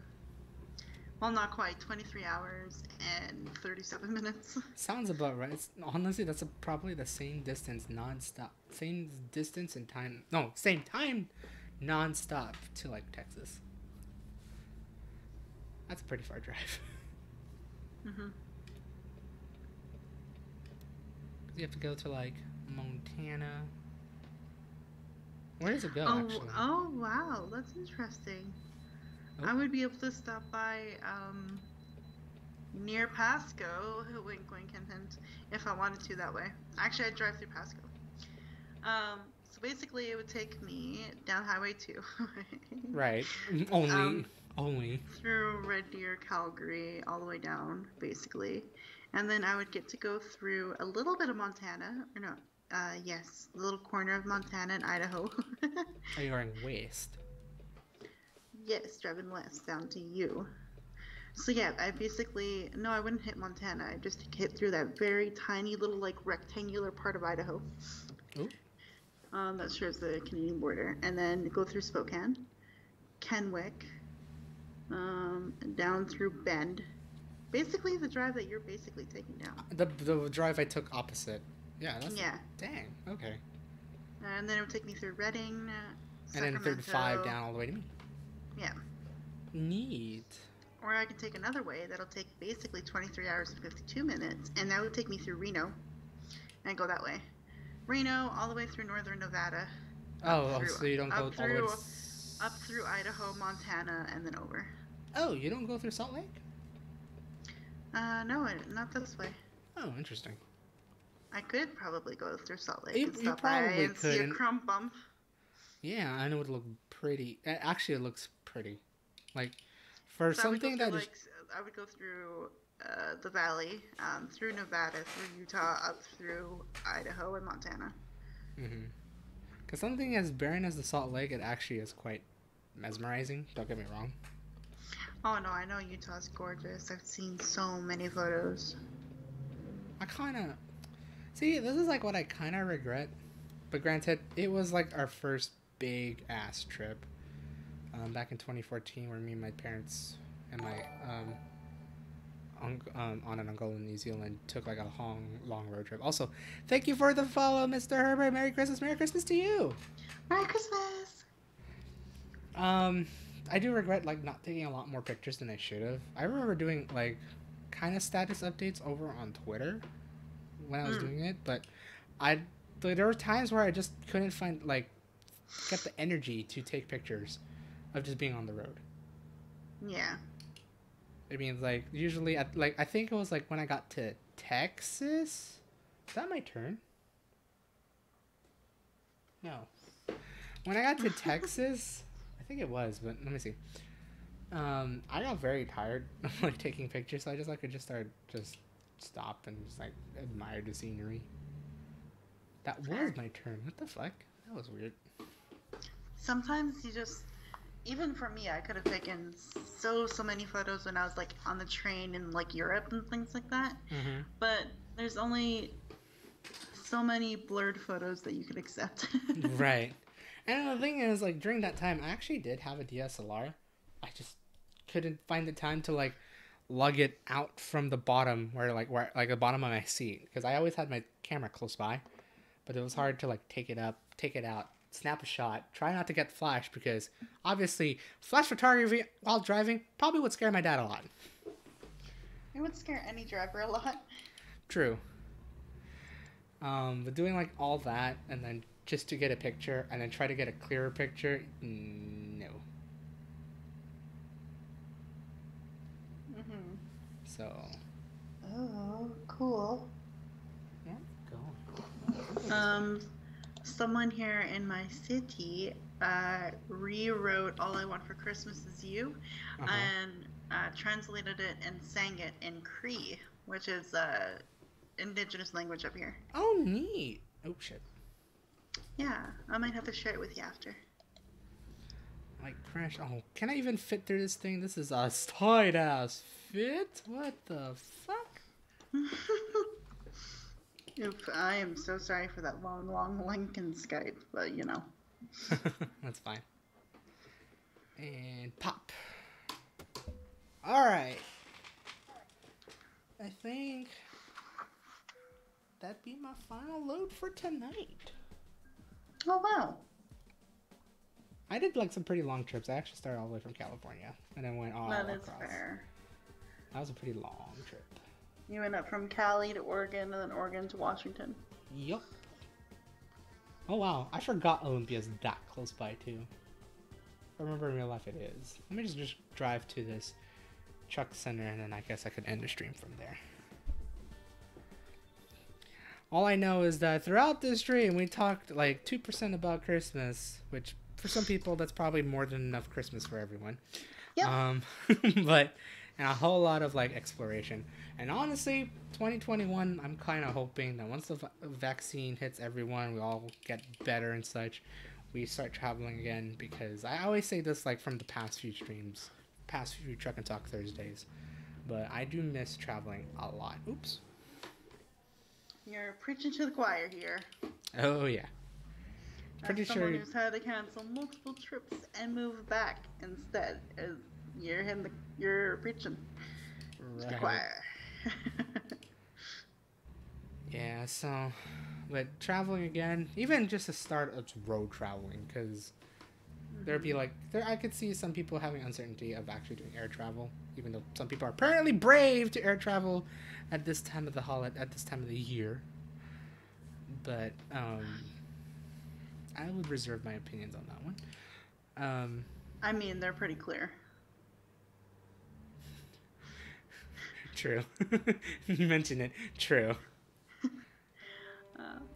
Well, not quite. 23 hours and 37 minutes. Sounds about right. Honestly, that's probably the same distance non-stop. Same distance and time. No, same time non-stop to like Texas. That's a pretty far drive. You have to go to like Montana. Where does it go, actually? Oh, wow. That's interesting. Oh. I would be able to stop by near Pasco, wink, wink, hint, hint, if I wanted to that way. Actually, I'd drive through Pasco. So basically, it would take me down Highway 2. Right. Only. Through Red Deer, Calgary, all the way down, basically. And then I would get to go through a little bit of Montana. Or no, yes, a little corner of Montana and Idaho. Are you going west? Yes, driving west down to you. So yeah, I wouldn't hit Montana. I just hit through that very tiny little like rectangular part of Idaho. Ooh. That shares the Canadian border, and then go through Spokane, Kenwick, down through Bend. Basically, the drive that you're basically taking down. The drive I took opposite. Yeah. Dang. Okay. And then it would take me through Redding, and then 35 down all the way to me. Yeah. Neat. Or I could take another way that'll take basically 23 hours and 52 minutes, and that would take me through Reno, and go that way. Reno, all the way through northern Nevada. So you don't go all the way up through Idaho, Montana, and then over. Oh, you don't go through Salt Lake? No, not this way. Oh, interesting. I could probably go through Salt Lake and You stop by probably and see could. a And crump bump. yeah, I know it would look pretty. Actually, it looks pretty. Like, for So I would go something through that is. like I would go through the valley, through Nevada, through Utah, up through Idaho and Montana. Mm-hmm. Because something as barren as the Salt Lake, it actually is quite mesmerizing. Don't get me wrong. Oh no, I know Utah's gorgeous. I've seen so many photos. I kind of. See, this is like what I kind of regret. But granted, it was like our first big ass trip. Back in 2014, where me and my parents and my on an uncle in New Zealand took like a long road trip. Also, thank you for the follow, Mr. Herbert. Merry Christmas to you. Merry Christmas. Um, I do regret like not taking a lot more pictures than I should have. I remember doing like kind of status updates over on Twitter when I was doing it, but there were times where I just couldn't find like get the energy to take pictures of just being on the road. Yeah. I mean, like usually, I think it was like when I got to Texas. Is that my turn? No. When I got to Texas, I think it was, but let me see. I got very tired of like taking pictures, so I just started just stop and just like admire the scenery. That was my turn. What the fuck? That was weird. Sometimes you just, even for me, I could have taken so many photos when I was like on the train in like Europe and things like that. Mm-hmm. But there's only so many blurred photos that you could accept. Right. And the thing is, like during that time, I actually did have a DSLR. I just couldn't find the time to like lug it out from the bottom where the bottom of my seat, because I always had my camera close by, but it was hard to like take it up, take it out, snap a shot, try not to get flash, because obviously flash photography while driving probably would scare my dad a lot. It would scare any driver a lot. True. But doing like all that and then just to get a picture and then try to get a clearer picture, no. Mm-hmm. So. Oh, cool. Yeah, go. Someone here in my city rewrote "All I Want for Christmas Is You" and translated it and sang it in Cree, which is indigenous language up here. Oh, neat. Oh, shit. Yeah, I might have to share it with you after. Like, crash. Oh, can I even fit through this thing? This is a tight ass fit. What the fuck? Oof, I am so sorry for that long link in Skype, but you know. That's fine. And pop. Alright. I think that'd be my final load for tonight. Oh, wow. I did like some pretty long trips. I actually started all the way from California and then went all across. That is fair. That was a pretty long trip. You went up from Cali to Oregon and then Oregon to Washington. Yup. Oh wow, I forgot Olympia's that close by too. I remember in real life it is. Let me just drive to this Chuck Center and then I guess I could end the stream from there. All I know is that throughout this stream we talked like 2% about Christmas, which for some people that's probably more than enough Christmas for everyone. Yep. But and a whole lot of like exploration. And honestly, 2021, I'm kind of hoping that once the vaccine hits everyone, we all get better and such, we start traveling again, because I always say this like from the past few streams, past few Truck and Talk Thursdays, but I do miss traveling a lot. Oops. You're preaching to the choir here. Oh yeah. Pretty As someone sure who's had to cancel multiple trips and move back instead, as you're preaching to the choir. Yeah, so, but traveling again, even just to start of road traveling, because there'd be like, I could see some people having uncertainty of actually doing air travel, even though some people are apparently brave to air travel at this time of the year. But I would reserve my opinions on that one. I mean, they're pretty clear. True. You mentioned it. True.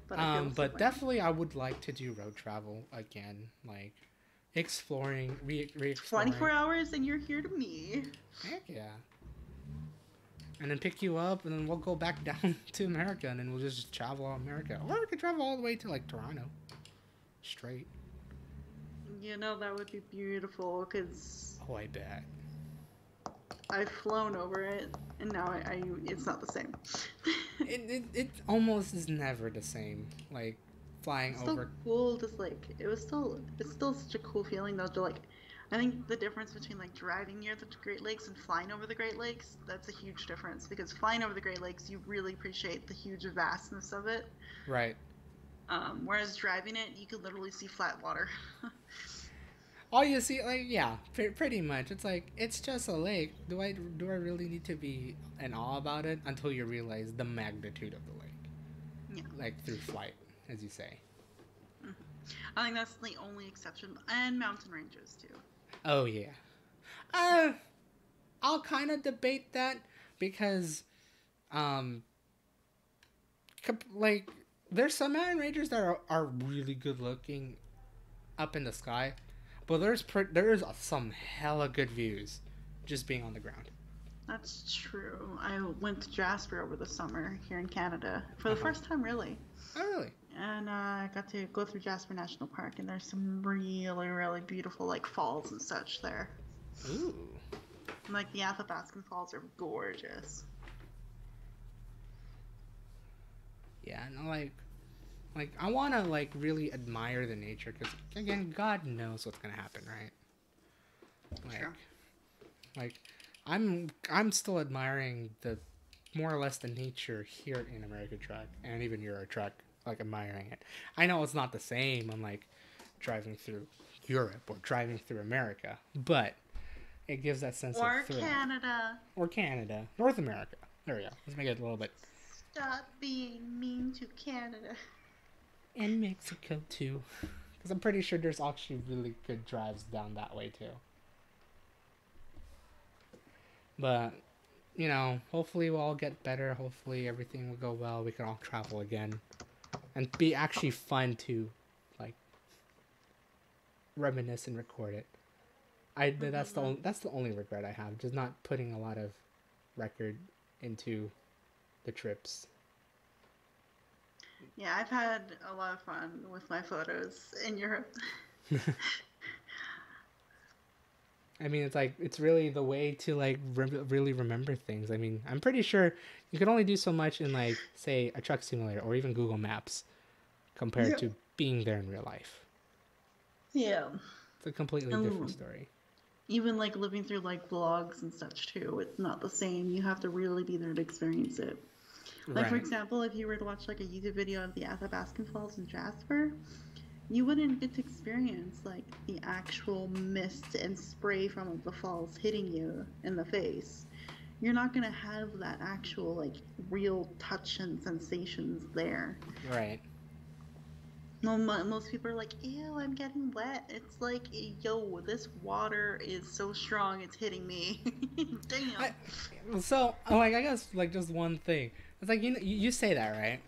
but I feel the same But way. definitely I would like to do road travel again, like exploring, re-exploring. 24 hours and you're here to me. Heck yeah. And then pick you up, and then we'll go back down to America, and then we'll just travel all America. Or we could travel all the way to, like, Toronto. Straight. You know, that would be beautiful, because Oh, I bet. I've flown over it, and now it's not the same. It almost is never the same. Like, flying It's still over. cool, just like, it's still such a cool feeling, though, to, like, I think the difference between, like, driving near the Great Lakes and flying over the Great Lakes, that's a huge difference, because flying over the Great Lakes, you really appreciate the huge vastness of it. Right. Whereas driving it, you could literally see flat water. All you see, like, yeah, pretty much. It's like, it's just a lake. Do I really need to be in awe about it until you realize the magnitude of the lake? Yeah. Like, through flight, as you say. Mm-hmm. I think that's the only exception. And mountain ranges, too. Oh, yeah. I'll kind of debate that because, like, there's some mountain ranges that are really good looking up in the sky, but there's some hella good views just being on the ground. That's true. I went to Jasper over the summer here in Canada for the first time, really. Oh, really? And I got to go through Jasper National Park, and there's some really, really beautiful, like, falls and such there. Ooh. And, like, the Athabascan Falls are gorgeous. Yeah, no, like I want to, like, really admire the nature, because, again, God knows what's gonna happen, right? Like, Sure. Like, I'm still admiring the more or less the nature here in America Truck and even Euro Truck, like, admiring it. I know it's not the same on, like, driving through Europe or driving through America, but it gives that sense of thrill. Or Canada. North America. There we go. Let's make it a little bit. Stop being mean to Canada. And Mexico, too. Because I'm pretty sure there's actually really good drives down that way, too. But, you know, hopefully we'll all get better. Hopefully everything will go well. We can all travel again. And be actually fun to, like, reminisce and record it. That's the only regret I have. Just not putting a lot of record into the trips. Yeah, I've had a lot of fun with my photos in Europe. I mean, it's like, it's really the way to, like, really remember things. I mean, I'm pretty sure you can only do so much in, like, say, a truck simulator or even Google Maps compared to being there in real life. Yeah. It's a completely different story. Even, like, living through, like, vlogs and such, too, it's not the same. You have to really be there to experience it. Like, for example, if you were to watch, like, a YouTube video of the Athabascan Falls in Jasper, you wouldn't get to experience, like, the actual mist and spray from the falls hitting you in the face. You're not going to have that actual, like, real touch and sensations there. Right. Well, most people are like, ew, I'm getting wet. It's like, yo, this water is so strong, it's hitting me. Damn. So, like, I guess, like, just one thing. It's like, you say that, right?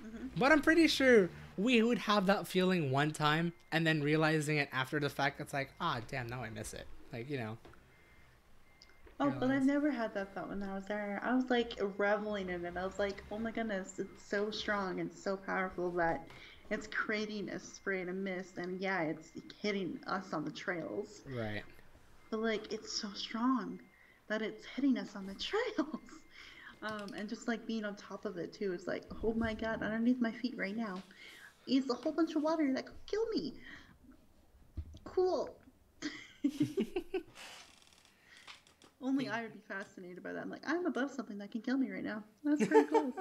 Mm-hmm. But I'm pretty sure we would have that feeling one time and then realizing it after the fact. It's like, damn, now I miss it. Like, you know. Oh, but I've never had that thought when I was there. I was, like, reveling in it. I was like, oh my goodness, it's so strong and so powerful that it's creating a spray and a mist. And yeah, it's hitting us on the trails. Right. But, like, it's so strong that it's hitting us on the trails. And just, like, being on top of it, too. It's like, oh my god, underneath my feet right now is a whole bunch of water that could kill me. Cool. Only I would be fascinated by that. I'm like, I'm above something that can kill me right now. That's pretty cool.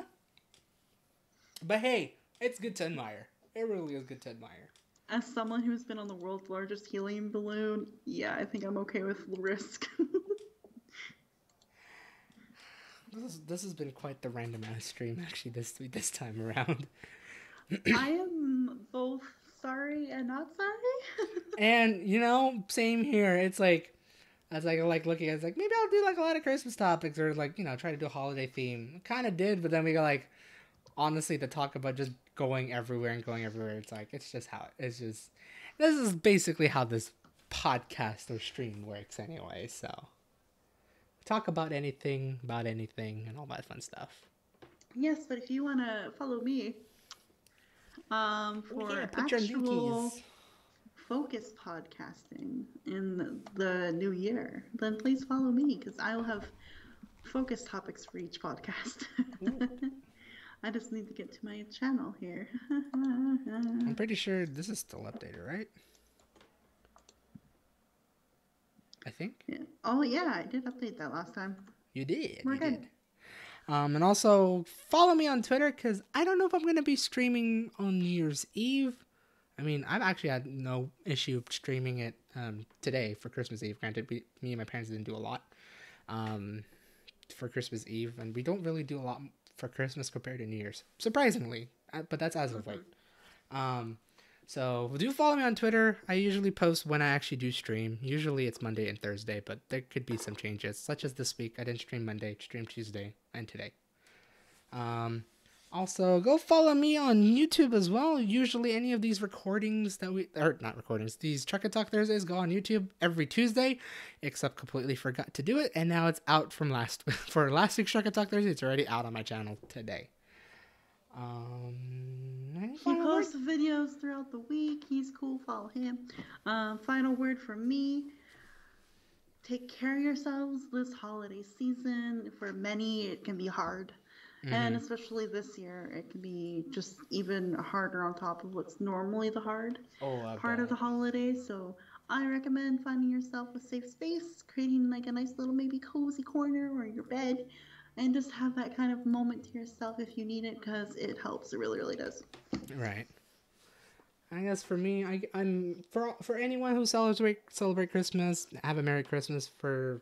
But hey, it's good to admire. It really is good to admire. As someone who's been on the world's largest helium balloon, yeah, I think I'm okay with the risk. This has been quite the random ass stream, actually, this time around. I am both sorry and not sorry. And, you know, same here. It's like, as I like looking at it, it's like, maybe I'll do, like, a lot of Christmas topics or, like, you know, try to do a holiday theme. Kind of did, but then we got, like, honestly, to talk about just going everywhere and going everywhere. It's like, it's just how it's just, this is basically how this podcast or stream works anyway. So talk about anything, and all that fun stuff. Yes, but if you want to follow me, for actual focused podcasting in the new year, then please follow me, because I will have focus topics for each podcast. I just need to get to my channel here. I'm pretty sure this is still updated, right? I think. Yeah. Oh yeah, I did update that last time. You did. We're good. And also follow me on Twitter, because I don't know if I'm going to be streaming on New Year's Eve. I mean, I've actually had no issue streaming it today for Christmas Eve. Granted, me and my parents didn't do a lot for Christmas Eve, and we don't really do a lot for Christmas compared to New Year's, surprisingly. But that's as of late. So do follow me on Twitter. I usually post when I actually do stream. Usually it's Monday and Thursday, but there could be some changes, such as this week. I didn't stream Monday, streamed Tuesday and today. Also, go follow me on YouTube as well. Usually any of these recordings that these Truck and Talk Thursdays go on YouTube every Tuesday, except completely forgot to do it. And now it's out from last week's Truck and Talk Thursday. It's already out on my channel today. He posts videos throughout the week. He's cool. Follow him. Final word from me. Take care of yourselves this holiday season. For many, it can be hard. Mm-hmm. And especially this year, it can be just even harder on top of what's normally the hard part of the holiday. So I recommend finding yourself a safe space, creating like a nice little maybe cozy corner or your bed, and just have that kind of moment to yourself if you need it, because it helps. It really, really does. Right. I guess for me, I'm for anyone who celebrate Christmas, have a Merry Christmas. For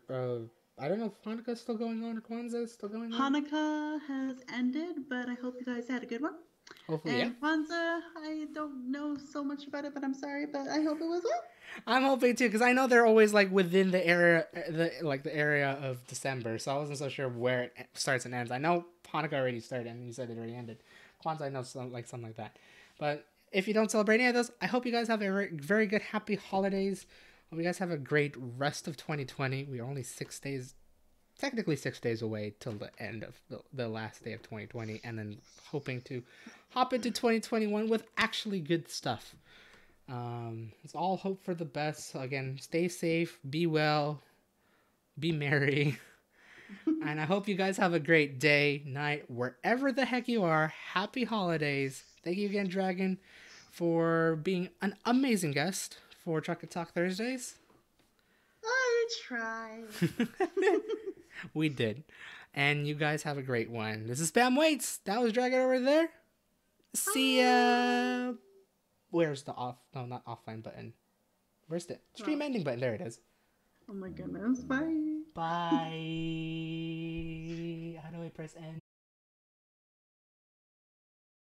I don't know if Hanukkah's still going on or Kwanzaa is still going on. Hanukkah has ended, but I hope you guys had a good one. Hopefully, and yeah. Kwanzaa, I don't know so much about it, but I'm sorry, but I hope it was well. I'm hoping too, because I know they're always like within the area, the area of December, so I wasn't so sure where it starts and ends. I know Hanukkah already started, and you said it already ended. Kwanzaa, I know something like that. But if you don't celebrate any of those, I hope you guys have a very, very good, happy holidays. Hope you guys have a great rest of 2020. We are only 6 days, technically 6 days away till the end of the last day of 2020, and then hoping to hop into 2021 with actually good stuff. It's all hope for the best. Again, stay safe, be well, be merry. And I hope you guys have a great day, night, wherever the heck you are. Happy holidays. Thank you again, Dragon, for being an amazing guest for Truck and Talk Thursdays. I tried. We did. And you guys have a great one. This is Spam Waits. That was Dragon over there. See ya. Where's the not offline button? Where's the stream ending button? There it is. Oh my goodness. Bye. Bye. How do I press end?